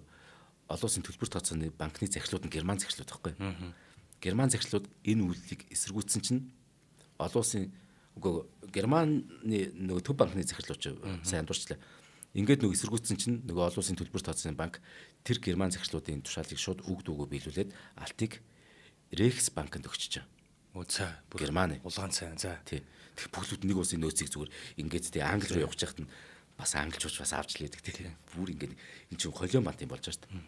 олон улсын төлбөр тооцооны банкны захирлууд нь Герман захирлууд байхгүй. Герман захирлууд энэ үйлдэлийг эсэргүүцсэн чинь олон улсын үгүй Германы нөгөө төв банкны захирлууд ч сайн дурчлаа. Ингээд нөгөө эсэргүүцсэн чинь нөгөө олон улсын төлбөр тооцооны банк тэр Герман захирлуудын тушаалыг шууд үг дүүгөө биелүүлээд алтыг Рейхс банкнд өгчөж байгаа. Оо за. Германы Улгаан сайн. За. тий. Тэр бүхлүүд нэг улсын нөөцийг зүгээр ингээд тий Англи руу явж байхад нь бас англичууд бас авч л байдаг тий. Бүр ингээд эн чинь холио мант юм болж байгаа шүү дээ.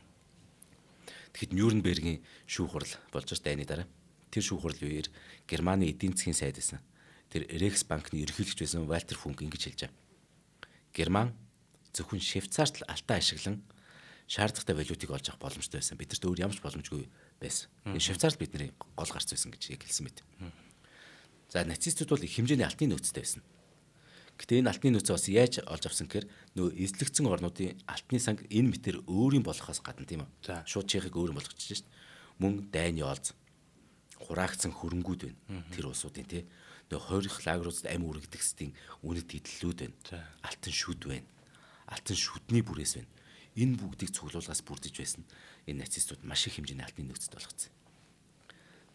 Тэгэхэд Нюрнбергийн шүүх хурал болж байгаа дайны дараа. Тэр шүүх хурлын үеэр Германы эдийн засгийн сайд байсан. Тэр Рейхс банкны ерөнхийлөгч байсан Вальтер Функ ингэж хэлж байгаа. Герман зөвхөн Швейцарт л алтаа ашиглан шаардлагатай валютыг олж авах боломжтой байсан. Бидэрт өөр ямар ч боломжгүй байсан. Энэ Швейцарт бидний гол гарц байсан гэж яг хэлсэн мэт. За нацистууд бол их хэмжээний алтны нөөцтэй байсан. Гэтэ энэ алтны нөөцөө бас яаж олж авсан гэхээр нөө эзлэгдсэн орнуудын алтны санг энэ мэтэр өөрийн болохоос гадна тийм үү. За. Шууд Чехийг өөр болгочихсон шүү дээ. Мөн дайны олз хураагдсан хөрөнгүүд байна. Тэр улсуудын тий. Нөө хойрох лагеруудад амь үрэгдэхсдийн үнэт эдлэлүүд байна. За. Алтан шүд байна. Алтан шүдний бүрээс байна. Энэ бүгдийг цуглуулгаас бүрдэж байсан. Энэ нацистууд маш их хэмжээний алтны нөөцөд болгоцсон.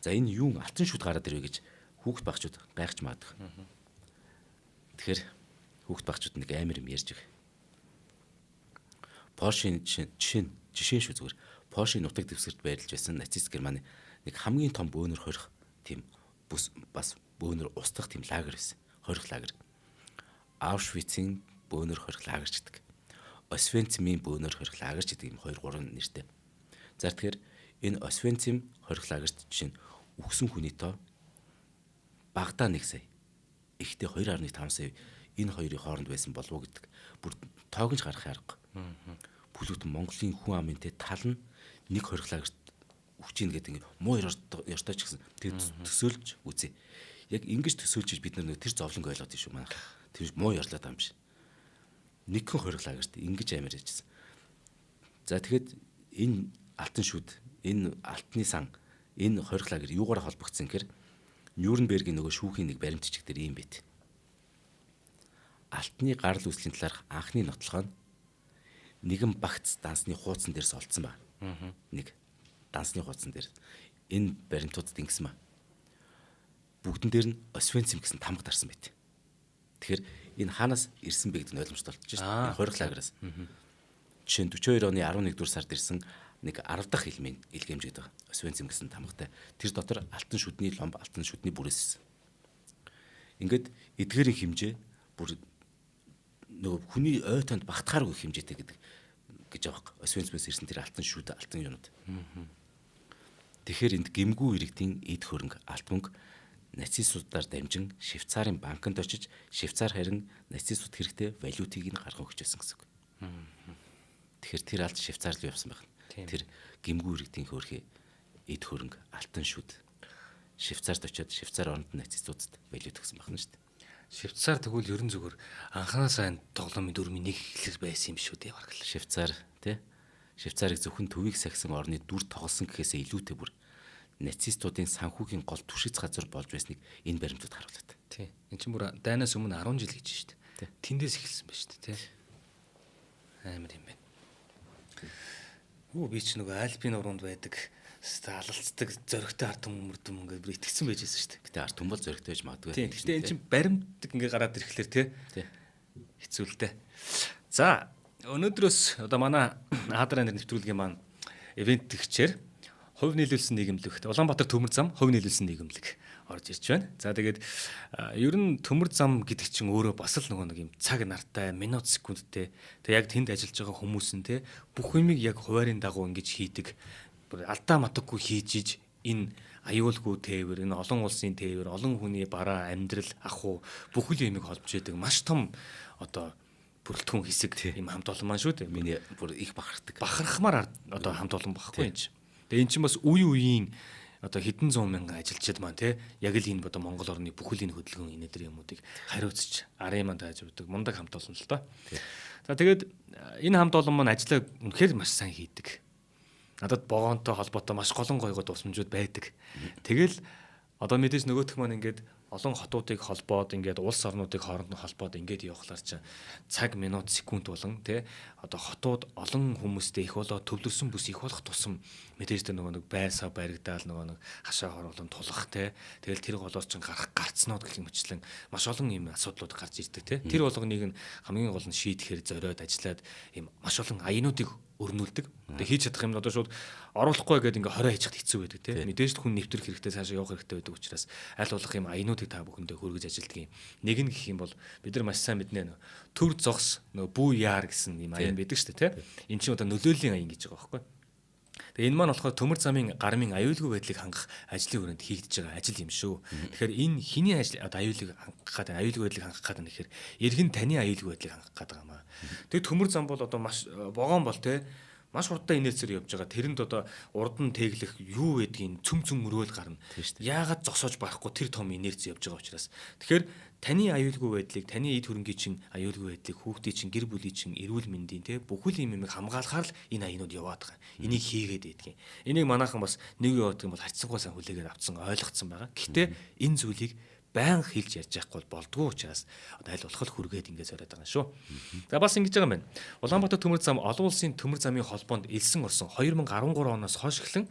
За энэ юу алтан шүд гараад ирвэ гэж хүүхд багчууд гайхаж магадгүй. Тэгэхээр хүүхд багчууд нэг амар юм ярьж байгаа. Польшийн жишээ шүү зүгээр. Польшийн нутаг дэвсгэрт байрлаж байсан нацист Германы нэг хамгийн том бөөнөр хорих тийм бас бөөнөр устгах тийм лагер байсан. Хорих лагер. Аушвицийн бөөнөр хорих лагер ч гэдэг. Освенцимийн бөөнөр хорих лагер ч гэдэг юм 2 3 нэртэй. За тэгэхээр энэ Освенцим хорих лагерт жишээ нь үхсэн хүний тоо багадаа 1 сая. Ихтэй 2.5 сая энэ хоёрын хооронд байсан болов уу гэдэг. Бүр тоог нь ч гарах аргагүй. Бүлэгт Монголын хүн амын тэ тал нь нэг хорих лагерт үхэж ийн гэдэг муу ёртой ч гэсэн тэр төсөөлж үзье. Яг ингэж төсөөлж бид нар тэр зовлонг ойлгоод тийм шүү манайх. Тэр муу ёрлоод байгаа юм биш. Нэгэн хорих лагерт ингэж амар яжсэн. За тэгэхэд энэ алтан шүд, энэ алтны сан, энэ хорих лагер юугаар холбогдсон гэхээр Нюрнбергийн нөгөө шүүхийн нэг баримтчиг дээр ийм байт. Алтны гарал үүслийн талаарх анхны нотлохоо нэгэн багц дансны хуудсан дээрс олдсон ба. Нэг дансны хуудсан дээр энэ баримтуудад ингэсэн ба. Бүгдэн дээр нь Освенцим гэсэн тамга дарсан байт. Тэгэхээр энэ хаанаас ирсэн бэ гэдэг нь ойлгомжтой болчихж байна. Энэ хорих лагераас. Жишээ нь 42 оны 11 дугаар сард ирсэн нэг 10 дахь хэлмийн илгээмж гэдэг Освенцим гэсэн тамгатай. Тэр дотор алтан шүдний ломб, алтан шүдний бүрээс. Ингээд эдгээрийн хэмжээ бүр нөгөө хүний ой танд багтахааргүй хэмжээтэй гэдэг гэж байгаа. Освенцимээс ирсэн тэр алтан шүд, алтан юмуд. Тэгэхээр энд гэмгүй иргэдийн эд хөрөнгө, алт мөнгө нацистуудаар дамжин Швейцарын банкнд очиж Швейцар харин нацистууд хэрэгтэй валютыг нь гаргах өгчээсэн гэсэн үг. Тэгэхээр тэр алт Швейцар руу явсан байна. Тэр гэмгүй иргэдийн хөөрхий эд хөрөнгө, алтан шүд Швейцарт очиод Швейцар оронд нацистуудад валют өгсөн байна шүү дээ. Швейцар тэгвэл ерөн зүгээр анханасаа энэ тоглоомын дүрмийн нэг хэлэг байсан юм шүү дээ бараг л. Швейцар тий. Швейцарыг зөвхөн төвийг сахисан орны дүр тоглосон гэхээсээ илүүтэй бүр нацистуудын санхүүгийн гол түшиц газар болж байсныг энэ баримтууд харуулдаг. Тий. Энд чинь бүр дайнаас өмнө 10 жил гэж шүү дээ. Тэндээс эхэлсэн ба шүү дээ, тий. Амар юм байна. Би ч нөгөө альпин уруунд байдаг алалцдаг зөрөгтэй ард түмэн ингээд бүр итгэцэн байж байсан шүү дээ. Гэтэ ард түмэн бол зөрөгтэй байж магадгүй. Тийм. Гэтэ эн чинь баримтдаг ингээд гараад ирэхлээр тий. Хэцүү л дээ. За өнөөдрөөс одоо манай Аадар нэр нэвтрүүлгийн маань ивент-гчээр хувь нийлүүлсэн нийгэмлэгт Улаанбаатар төмөр зам хувь нийлүүлсэн нийгэмлэг орж ирж байна. За тэгээд ер нь төмөр зам гэдэг чинь өөрөө бас л нэг юм цаг нартай, минут секундтэй. Тэг яг тэнд ажиллаж байгаа хүмүүс нь те бүх юмыг яг хуваарийн дагуу ингэж хийдэг. Алдаа матаггүй хийж иж энэ аюулгүй тээвэр, энэ олон улсын тээвэр, олон хүний бараа, амьдрал, ахуй бүхэл юмыг холбож яадаг маш том одоо бүрэлдэхүүн хэсэг юм хамт олон маань шүү дээ. Миний бүр их бахархдаг. Бахархмаар одоо хамт олон багхгүй юм чи. Тэгээ эн чинь бас үе үеийн одоо хэдэн зуун мянган ажилчид маань те яг л энэ одоо Монгол орны бүхэл энэ хөдөлгөөн энэ төр юмуудыг хариуцж арын маань тааж өгдөг мундаг хамт олон л доо. За тэгээд энэ хамт олон маань ажиллаа үнэхээр маш сайн хийдэг. Надад богоонтой холбоотой маш голон гойгоо тусламжууд байдаг. Тэгэл одоо мэдээж нөгөөх маань ингээд олон хотуудыг холбоод ингээд улс орнуудыг хоорондоо холбоод ингээд явахлаар чинь цаг минут секунд болон тий одоо хотууд олон хүмүүстэй их болоо төвлөрсөн бүс их болох тусам мэдээж тэр нэг байсаа баригдаал нэг хашаа хоруулан тулах тий тэгэл тэр голоос чинь гарах гарцнууд гэх юмчлэн маш олон юм асуудлууд гарч ирдэг тий тэр болгоныг нь хамгийн гол нь шийдэхээр зориод ажиллаад юм маш олон аянуудыг өрнүүлдэг. Тэгээ хийж чадах юм одоо шууд оруулахгүй гэдэг ингээ 20 хийчихд хэцүү байдаг тий. Мэдээж хүн нэвтрэх хэрэгтэй цаашаа явах хэрэгтэй байдаг учраас аль болох юм аянуудыг та бүхэндээ хөргөж ажилтдаг юм. Нэг нь гэх юм бол бид нар маш сайн мэднэ төр зогс бүү яар гэсэн юм аян байдаг шүү дээ тий. Эн чинь одоо нөлөөллийн аян гэж байгаа байхгүй. Тэгээ энэ маань болохоор төмөр замын гармын аюулгүй байдлыг хангах ажлын хүрээнд хийгдэж байгаа ажил юм шүү. Тэгэхээр энэ хиний ажил одоо аюулгүй байдлыг хангах гэдэг нь гэхээр эргэн таны аюулгүй байдлыг хангах гэдэг юм аа. Тэгээ төмөр зам бол одоо маш вагон бол те маш хурдтай инерцээр явж байгаа. Тэрэнд одоо урд нь тэглэх юу гэдгийг цөм мөрөөл гарна. Яагаад зогсоож барахгүй тэр том инерц явж байгаа учраас. Тэгэхээр таны аюулгүй байдлыг, таны эд хөрөнгийн чинь аюулгүй байдлыг, хүүхдийн чинь, гэр бүлийн чинь, эрүүл мэндийн те бүхэл юмыг хамгаалахаар л энэ аянууд яваад байгаа. Энийг хийгээд байдгийг. Энийг манайхан бас нэг юу гэдэг юм бол харьцангуй сайн хүлээгээд авцсан, ойлгоцсон байгаа. Гэхдээ энэ зүйлийг баян хэлж ярьж яахгүй болдгоо учраас одоо аль болох хүргээд ингэ зориод байгаа шүү. За бас ингэж байгаа юм байна. Улаанбаатар төмөр зам олон улсын төмөр замын холбоонд элсэн орсон 2013 оноос хойш эхлэн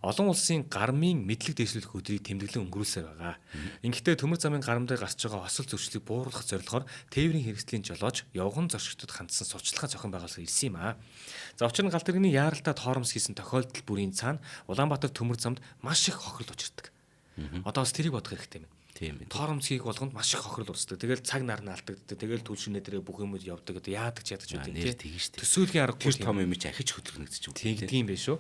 олон улсын гармын мэдлэг дэвшлүүлэх өдрийг тэмдэглэн өнгөрүүлсээр байгаа. Ингэхдээ төмөр замын гарам дээр гарч байгаа осол зөрчлийг бууруулах зорилгоор тээврийн хэрэгслийн жолооч явган зорчигчдод хандсан сурчлагын зохион байгуулалт ирсэн юм аа. За учир нь галт тэрэгний яаралтай тоормс хийсэн тохиолдол бүрийн цаана Улаанбаатар төмөр замд маш их хохирол учирдаг. Одоо бас тэрийг бодох хэрэгтэй юм. Тийм ээ. Торомц хийх болгонд маш их хохирол урсдаг. Тэгэл цаг нар нь алдагддаг. Тэгэл түлшинээ дээрээ бүх юмуд явдаг. Яадаг ч ядаж үгүй тийм. Төсөөлхийн аргагүй тэр том юм чи ахиж хөдөлгөнөгдөж үү. Тийм байх шүү.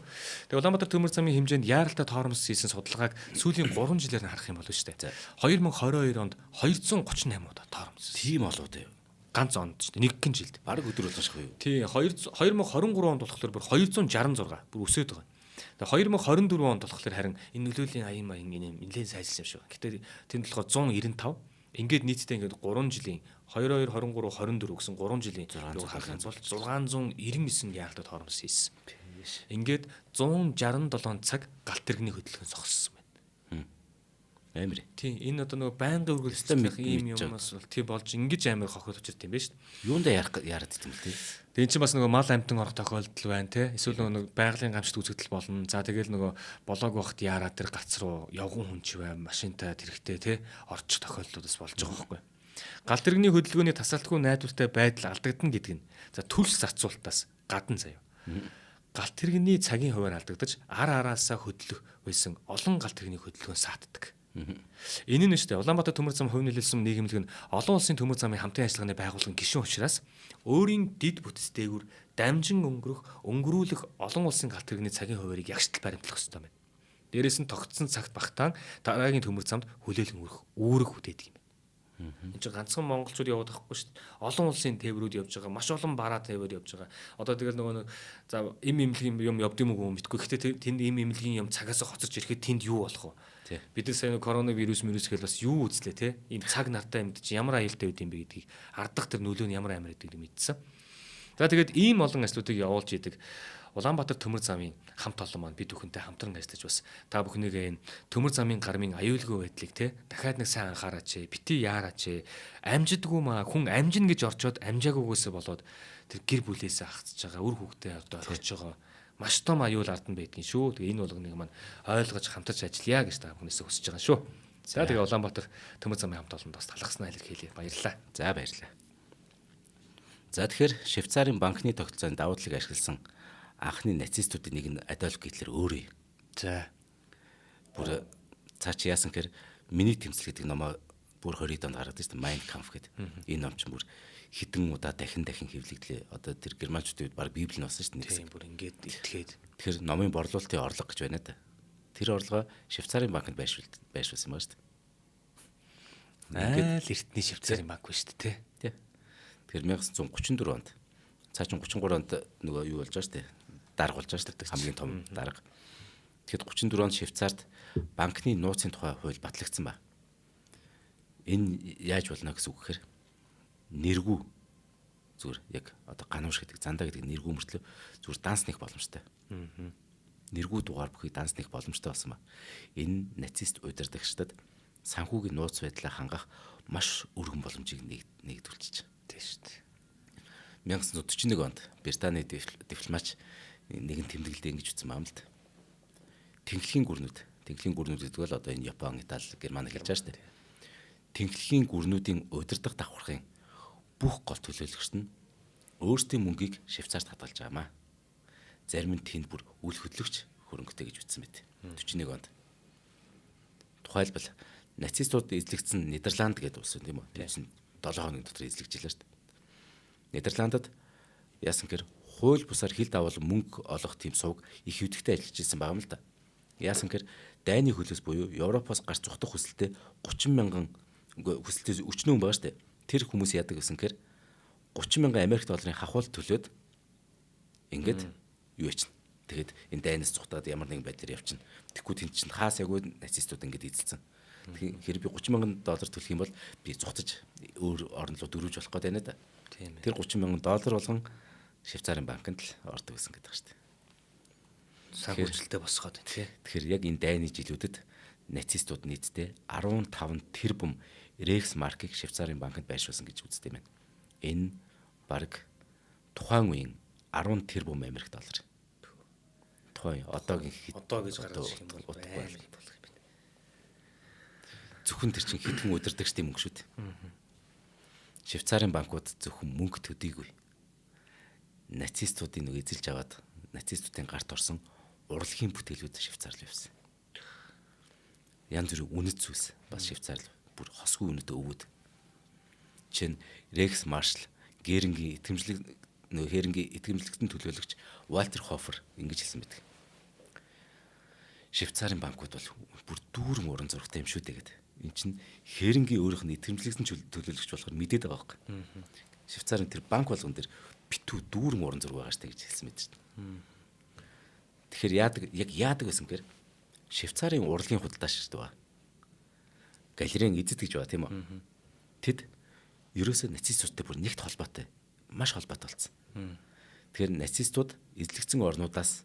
Тэгээ Улаанбаатар төмөр замын хэмжээнд яаралтай торомц хийсэн судалгааг сүүлийн 3 жилээр нь харах юм болов шүү дээ. 2022 онд 238 удаа торомц. Тийм болоо дээ. Ганц онд шүү дээ. Нэг гин жилд. Бараг өдөр болгочих юу. Тийм 2023 онд болохоор бүр 266 бүр өсөд байгаа. Тэгээ 2024 онд болохоор харин энэ нөлөөлийн аян маяг нэлээд сайжирсан юм шиг. Гэтэ тэнд болохоор 195. Ингээд нийтдээ ингээд 3 жилийн 22 23 24 гэсэн 3 жилийн юу харах юм бол 699 яалтад хоромс хийсэн. Ингээд 167 цаг галт тэрэгний хөдөлгөөн зогссон байна. Амар. Тийм энэ одоо нөгөө байнгын үргэлжлэх ийм юмас бол тийм болж ингэж амар хохирол учирт юм байна шүү дээ. Юундаа яарад гэдэг юм л тий. Тэгээ эн чинь бас нөгөө мал амьтан орох тохиолдол байна те. Эсвэл нөгөө байгалийн гамшигт үзэгдэл болно. За тэгэл нөгөө болоог багт яараа тэр гац руу явган хүн ч байм машинтай тэрэгтэй те орчих тохиолдлууд бас болж байгаа байхгүй. Галт тэрэгний хөдөлгөөний тасалтгүй найдвартай байдал алдагдана гэдэг нь. За төлс зарцуултаас гадна заяа. Галт тэрэгний цагийн хуваар алдагдаж араасаа хөдлөх байсан олон галт тэрэгний хөдөлгөөн саатдаг. Энэ нь шүү дээ. Улаанбаатар төмөр зам хувь нийлүүлсэн нийгэмлэг нь олон улсын төмөр замын хамтын ажиллагааны байгууллагын гишүүн учраас өөрийн дид бүтц дээгүүр дамжин өнгөрүүлэх олон улсын галт тэрэгний цагийн хуваарийг ягштал баримтлах ёстой байна. Дээрээс нь тогтсон цагт багтаан дараагийн төмөр замд хүлээлгэн үүрэг хүдээдэг юм. Энд чинь ганцхан монголчууд яваад байхгүй шүү дээ. Олон улсын тээврүүд явж байгаа. Маш олон бараа тээвэр явж байгаа. Одоо тэгэл нөгөө за имлэгийн юм явд юм уу мэдгүй. Гэхдээ тэнд имлэгийн юм цагаас хоцорч ирэхэд тэнд юу болох вэ? Бид нар сайн коронавирус гэхэл бас юу үзлээ те. Ийм цаг нартай юмд чи ямар аюултай байд юм бэ гэдгийг ардах тэр нөлөө нь ямар амар гэдэг мэдсэн. За тэгээд ийм олон ажлуудыг явуулж идэг Улаанбаатар төмөр замын хамт олон маань бид бүхэнтэй хамтран ажиллаж бас та бүхнийгээ энэ төмөр замын гармын аюулгүй байдлыг те дахиад нэг сайн анхаараач бити яараач амжидгүй маа хүн амжина гэж орчоод амжаагүйгээсээ болоод тэр гэр бүлээсээ хагцж байгаа үр хүүхдээ одоо орхиж байгаа маш том аюул ард нь байдгийн шүү. Тэгээ энэ болгоныг маань ойлгож хамтарч ажиллая гэж та бүхнээсээ хүсэж байгаа шүү. За тэгээ Улаанбаатар төмөр замын хамт олонд бас талархснаа илэрхийлье. Баярлалаа. За баярлалаа. За тэгэхээр Швейцарын банкны тогтолцооны давуу талыг ашигласан анхны нацистуудын нэг нь Адольф Гитлер өөрөө. За. Бүр цаа чи яасан гэхээр миний тэмцэл гэдэг номоо бүр 20-д онд гаргад шүү дээ. Mein Kampf гэдэг. Энэ ном ч бүр хитэн удаа дахин хэвлэгдлээ. Одоо тэр германчуудын үед баг Библи нь басан шүү дээ. Тийм бүр ингээд итгээд. Тэгэхээр номын борлуулалтын орлого гэж байна да. Тэр орлогоо Швейцарын банкнд байршуулсан юм байна шүү дээ. Айл эртний Швейцарын банк ба шүү дээ, тий. Тэгэхээр 1934 онд цааш 33 онд нөгөө юу болж байгаа шүү дээ. Дарга болж байгаа шүү дээ. Хамгийн том дарга. Тэгэхэд 34 онд Швейцарт банкны нууцын тухай хууль батлагдсан ба. Энэ яаж болно гэсэн үг гэхээр нэргүй зүгээр яг одоо гануурш гэдэг зандаа гэдэг нэргүй мөртлөө зүгээр данс нэх боломжтой. Нэргүй дугаар бүхий данс нэх боломжтой болсон ба. Энэ нацист удирдагчдад санхүүгийн нууц байдлаа хангах маш өргөн боломжийг нэгдүүлчихэж байгаа. Тийм шүү дээ. 1941 онд Британий дипломатч нэгэн тэмдэглэлд ингэж үтсэн юм л да. Тэнхлийн гүрнүүд гэдэг бол одоо энэ Япон, Итали, Герман хэлж байгаа шүү дээ. Тэнхлийн гүрнүүдийн удирдах давхаргын бүх гол төлөөлөгчд нь өөрсдийн мөнгийг Швейцарт хадгалж байгаамаа. Зарим нь тэнд бүр үл хөдлөгч хөрөнгөтэй гэж үтсэн мэт. 41 онд. Тухайлбал нацистууд эзлэгдсэн Нидерланд гэдэг улс юм тийм үү? 7 хоногийн дотор эзлэгжилээ шүү дээ. Нидерландад яасан гэхээр хууль бусаар хил давал мөнгө олох тийм сувг их хөдөлгөөнтэй ажиллаж ирсэн байгаа юм л да. Яасан гэхээр дайны хөлөөс буюу Европоос гарч зүхтах хүсэлтэд 30 мянган хүсэлтээс өчнөө хүн байгаа шүү дээ. Тэр хүмүүс яадаг гэсэн гэхээр 30 мянган Америк долларын хахуул төлөөд ингээд юу яачна. Тэгээд энэ дайнаас зүхтаад ямар нэгэн байдлаар явчихна. Тэгэхгүй тэнд чинь хаас яггүй нацистууд ингээд эзэлсэн. Тэгэхээр би 30 мянган доллар төлөх юм бол би зүхтаж өөр орн руу дөрвж болох гэдэг байна да. Тэр 30 мянган доллар болгон Швейцарын банкнд л ордог гэсэн гэдэг шүү дээ. Санхүүжилттэй босгоод байна тий. Тэгэхээр яг энэ дайны жилүүдэд нацистууд нийтдээ 15 тэрбум Рейхсмаркийг Швейцарын банкнд байршуулсан гэж үздэг юм байна. Энэ баг тухайн үеийн 10 тэрбум Америк доллар. Тухайн одоогийн одоо гэж гаргаж ирэх юм бол айл болох юм байна. Зөвхөн тэр чинь хэдхэн удирдагчдын мөнгө шүү дээ. Швейцарын банкуд зөвхөн мөнгө төдийгүй. Нацистуудын нэг эзэлж аваад нацистуудын гарт орсон урлагийн бүтээлүүд Швейцарт явсан. Янз бүрийн үнэт зүйлс бас Швейцарт бүр хосгүй үнэтэй өвөд. Жишээ нь Рекс Маршал, Герингийн итгэмжлэгтэн төлөөлөгч Вальтер Хофер ингэж хэлсэн байдаг. Швейцарын банкуд бол бүр дүүрэн уран зурагтай юм шүү дээ гэдэг. Энд чинь Херингийн өөрийнх нь итгэмжлэгтэн төлөөлөгч болохоор мэдээд байгаа байхгүй. Швейцарын тэр банк болгон дээр битүү дүүрэн уран зураг байгаа штэ гэж хэлсэн мэт шүү дээ. Тэгэхээр яадаг байсан гэхээр Швейцарын урлагийн худалдаач шүү дээ. Галерейн эзэд гэж байгаа тийм үү? Тэд ерөөсөө нацистуудтай бүр нэгт холбоотой, маш холбоотой болсон. Тэгэхээр нацистууд эзлэгдсэн орнуудаас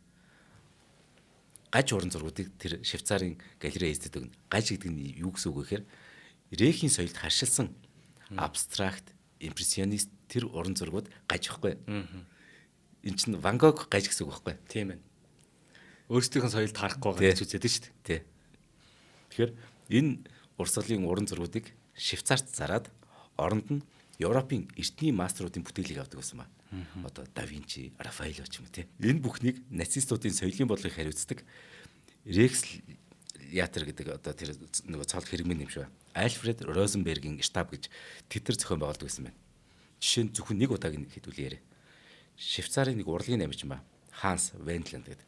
гаж уран зургуудыг тэр Швейцарын галерей эзэд өгнө. Гаж гэдэг нь юу гэсэн үг вэ гэхээр Рейхийн соёлд харшилсан абстракт, импрессионист тэр уран зургууд гаж ихгүй. Энд чинь Ван Гог гаж гэсэн үг байхгүй. Тийм ээ. Өөрсдийнх нь соёлд харахгүй байгаа гэж үзээд шүү дээ. Тий. Тэгэхээр энэ урсгалын уран зургуудыг Швейцарт зараад оронд нь Европын эртний мастеруудын бүтээлийг авдаг байсан ба. Одоо Да Винчи, Рафаэло ч юм уу тий. Энэ бүхнийг нацистуудын соёлын бодлогыг хариуцдаг Рекс Ятер гэдэг одоо тэр нөгөө цолд хэрэгмэн юм шиг. Альфред Розенбергийн штаб гэж тэтэр зохион байгуулдаг байсан байна. Жишээ нь зөвхөн нэг удаагийн хэдүүлээрээ. Швейцарын нэг урлагийн намжин ба Ханс Вендланд гэдэг.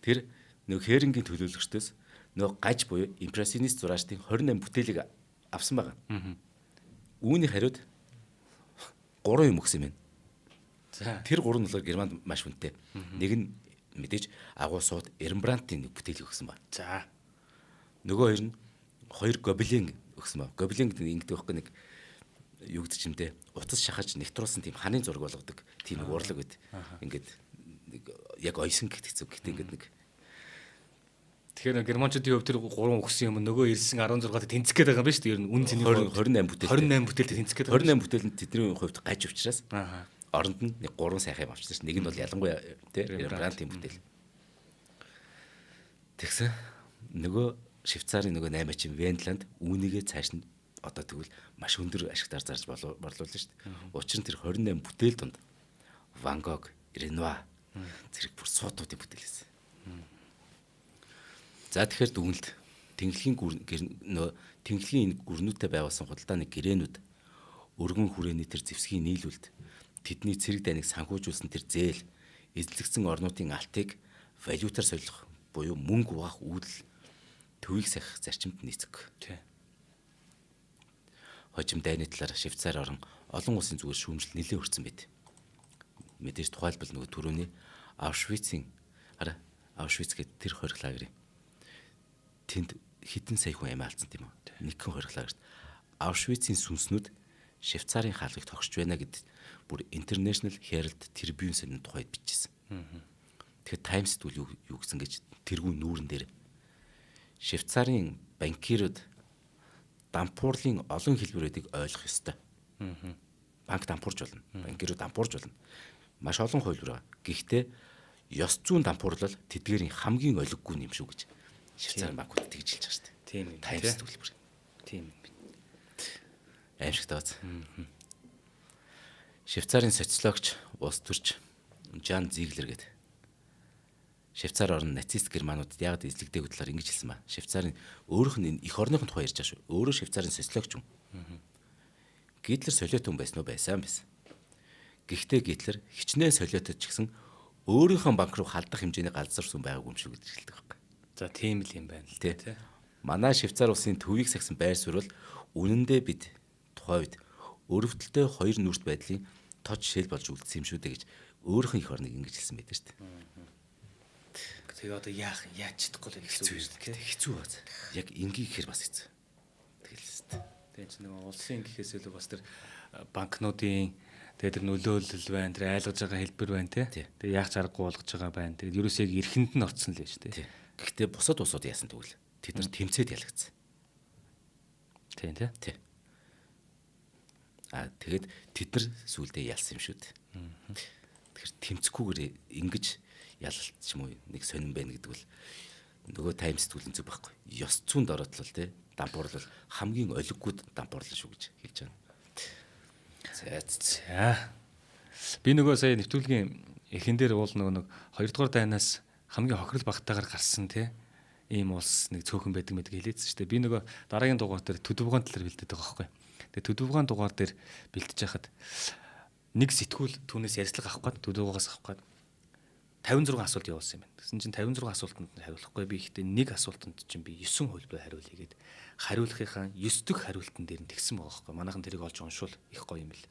Тэр нэг Херингийн төлөөлөгчдөөс нөгөө гаж буюу импрессионист зураачдын 28 бүтээлийг авсан байгаа. Үүний хариуд 3 юм өгсөн юм байна. Тэр 3 нь бол Германд маш хүнтэй. Нэг нь мэдээж агуу сууд Рембрандтын нэг бүтээлийг өгсөн байна. За. Нөгөө хоёр нь 2 гобелен өгсөн байна. Гобелен гэдэг нь ингэдэг байхгүй нэг юу гэдэг юм те. Утас шахаж нэвтрүүлсэн тийм ханын зураг болгодог тийм нэг урлаг байд. Ингээд яг ойсон гэдэг зүг гэдэг ингээд нэг. Тэгэхээр германчуудын хувьд тэр 3 өгсөн юм нөгөө ирсэн 16-д тэнцэх гээд байгаа юм байна шүү дээ. Ер нь үн цэний 28 бүтээл 28 бүтээлд тэнцэх гээд байгаа. 28 бүтээлд тэдний хувьд гаж учраас оронд нь нэг 3 сайхан юм авчихсан шүү. Нэг нь бол ялангуяа тий Рембрандтын бүтээл. Тэгсэн нөгөө Швейцарын нөгөө 8-чин Вендланд үүнийгээ цааш нь одоо тэгвэл маш өндөр ашигтаар зарж борлуулна шүү дээ. Учир нь тэр 28 бүтээл донд Ван Гог, Ренуар, Зэрэг бүр суудуудын бүтээлээс. За тэгэхээр дүгнэлт тэнглэгийн энэ гүрнүүтэй байгуулсан худалдааны гэрээнүүд өргөн хүрээний тэр зэвсгийн нийлүүлэлт тэдний цэрэг дайныг санхүүжүүлсэн тэр зээл эзлэгдсэн орнуудын алтыг валютаар солих буюу мөнгө угаах үүдэл төвийг сахих зарчимд нийцэх. Тий. Хожим дайны талаар Швейцар орн олон улсын зүгээр шүүмжил нэлээд өртсөн байд. Мэдээж тухайлбал нөгөө түрүүний Аушвиц гэдэг тэр хориг лагерь. Тэнд хэдэн сая хүн амиа алдсан тийм үү? Нэгэн хориг лагерт Аушвицийн сүнснүүд Швейцарын хаалгыг тогтсож байна гэд бүр International Herald Tribune-ийн тухайд бичсэн. Тэгэхээр Times сэтгүүл юу гэсэн гэж тэргүүн нүүрэн дээр Швейцарын банкирууд дампуурлын олон хэлбэрүүдийг ойлгох ёстой. Банк дампуурж болно. Банкирууд дампуурж болно. Маш олон хувилбар байна. Гэхдээ ёс зүйн дампуурлал тэдгээрийн хамгийн олиггүй юм шүү гэж Швейцарын банкуд тэгж хэлж байгаа шүү дээ. Тийм юм. Times сэтгүүл. Тийм. Аимшигтай бац. Швейцарын социологч улс төрч Жан Зиглер гэдэг Швейцар орн нацист германуудад яг эзлэгдээгүй талаар ингэж хэлсэн ба. Швейцарын өөрийнх нь эх орныхын тухай ярьж байгаа шүү. Өөрөө Швейцарын социологч юм. Гитлер солиот хүн байсан уу? Байсан. Гэхдээ Гитлер хичнээн солиотод ч гэсэн өөрийнхөө банк руу халдах хэмжээний галзуурсан байгаагүй юм шүү гэж хэлдэг байхгүй. За тийм л юм байна л тий. Манай Швейцар улсын төвийг сахисан байр суурь үнэндээ бид тухайн үед өрөвдөлтөй хоёр нүрт байдлын тод жишээл болж үлдсэн юм шүү дээ гэж өөрийнх нь эх орныг ингэж хэлсэн байдаг шүү дээ. Тэгээ одоо яаж чадахгүй л гэсэн үг шүү дээ. Хэцүү бац. Яг энгийн гэхэр бас хэцүү. Тэгэлээс дээ. Тэгээ чи нэг улсын гэхээс илүү бас тэр банкнуудын тэгээ тэр нөлөөлөл байна, тэр айлгаж байгаа хэлбэр байна тий. Тэгээ яах чаргагүй болгож байгаа байна. Тэгээд ерөөсөө яг эрхэнд нь орцсон л шүү дээ. Гэхдээ бусад улсууд яасан тэгвэл тэд нар тэмцээд ялгцсан. Тийм тий. Тий. Тэгээд тэд нар сүулдэ ялсан юм шүү дээ. Тэгэхээр тэмцэхгүйгээр ингэж ялалт ч юм уу нэг сонирн байна гэдэг бол нөгөө Times сэтгүүлийн зүг байхгүй. Ёс зүйн дороотлол тий дампуурлал хамгийн олиггүй дампуурлал шүү гэж хэлж байна. За. Би нөгөө сая нэвтрүүлгийн эхэн дээр уул нэг 2 дугаар дайнаас хамгийн хохирол багтаагаар гарсан тий ийм улс нэг цөөхөн байдаг мэдгийг хэлээдсэн шүү дээ. Би нөгөө дараагийн дугаар дээр төдөвгөн талаар бэлдээд байгаа байхгүй. Тэгээ төдөвгөн дугаар дээр бэлдэж байхад нэг сэтгүүл түүнээс ярьцлага авах гээд төдөвгөөс авах гээд 56 асуулт явуулсан юм байна. Гэсэн чинь 56 асуултанд хариулахгүй би ихтэй нэг асуултанд чинь би 9 хувилбар хариулъя гээд хариулахынхаа 9 дэх хариултан дээр нь тэгсэн байгаа байхгүй. Манайхан тэрийг олж уншвал их гоё юм бэл.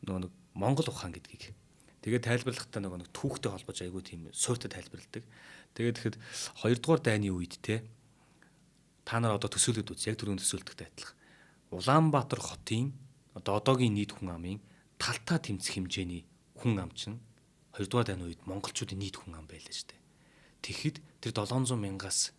Нөгөө нэг Монгол ухаан гэдгийг. Тэгээд тайлбарлахдаа нөгөө нэг түүхтэй холбож айгүй тийм суйтай тайлбарладаг. Тэгээд тэгэхэд 2 дугаар дайны үед те та нар одоо төсөөлөд үз. Яг түрүүн төсөөлдөгтэй адилхан. Улаанбаатар хотын одоо одоогийн нийт хүн амын талтаа тэмцэх хэмжээний хүн ам чинь 2 дугаар дайны үед монголчуудын нийт хүн ам байлаа шүү дээ. Тэгэхэд тэр 700 мянгаас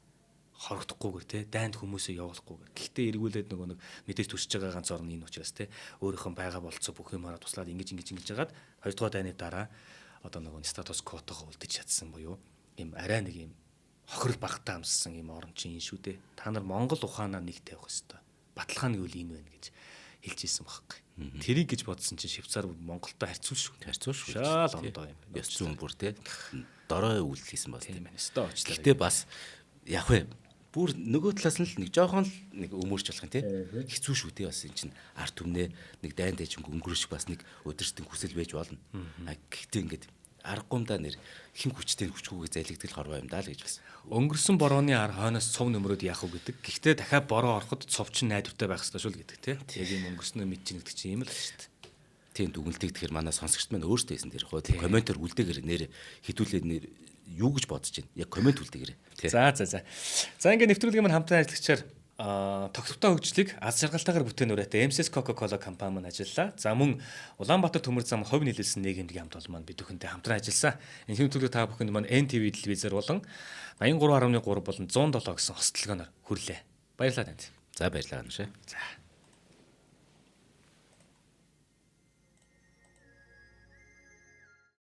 хорогдохгүйгээр те дайнд хүмүүсээ явуулахгүйгээр. Гэхдээ эргүүлээд нөгөө нэг мэдээж төсөж байгаа ганц орн энэ учраас те өөрийнхөө байгаа болцоо бүх юмараа туслаад ингэж жагаад 2 дугаар дайны дараа одоо нөгөө статус квотогоо үлдэж чадсан буюу ийм арай нэг ийм хохирол багтаа амссан ийм орн чинь энэ шүү дээ. Та нар Монгол ухаанаар нэгтэй явах ёстой. Баталгааны үйл энэ байна гэж хэлж ийсэн байхгүй. Тэрийг гэж бодсон чинь Швейцар Монголтой харьцуул шүү. Шаал ондоо юм байна. Ёс зүйн бүр те дорой үйлдэл хийсэн бас тийм байна. Өстой очлаа. Гэтэ бас яг вэ бүр нөгөө талаас нь л нэг жоохон л нэг өмөрч болох юм те хэцүү шүү дээ бас энэ чинь арт түмнээ нэг дайн дэжинг өнгөрөөш бас нэг өдөртөн хүсэл байж болно. Гэхдээ ингээд аргагуймдаа нэр хин хүчтэй хүчгүйгээ зайлигдэл хорвоо юм даа л гэж бас. Өнгөрсөн борооны ар хойноос цуг нөмрөөд яах вэ гэдэг. Гэхдээ дахиад бороо ороход цув чинь найдвартай байх хэрэгтэй шүү л гэдэг те. Яг юм өнгөрснөө мэдчихнэ гэдэг чинь юм л шүү дээ. Тийм дүгнэлтийг тэгэхээр манай сонсогчд маань өөрсдөө хийсэн дэр хоо комментээр үлдээгэр нэр хідүүлээ нэр юу гэж бодож байна. Яг коммент үлдээгэр. За. За ингээд нэвтрүүлгийн маань хамтран ажиллагчаар тогтвортой хөгжлийг аз жаргалтайгаар бүтээн үрээтэй MCS Coca-Cola компани маань ажиллалаа. За мөн Улаанбаатар төмөр зам хувь нийлүүлсэн нийгэмдгийн хамт олон маань бид бүхэнтэй хамтран ажилласан. Энэ нэвтрүүлэг та бүхэнд маань NTV телевизээр болон 83.3 болон 107 гэсэн хостолгооноор хүрлээ. Баярлалаа танд. За баярлалаа гэнэ шээ. За.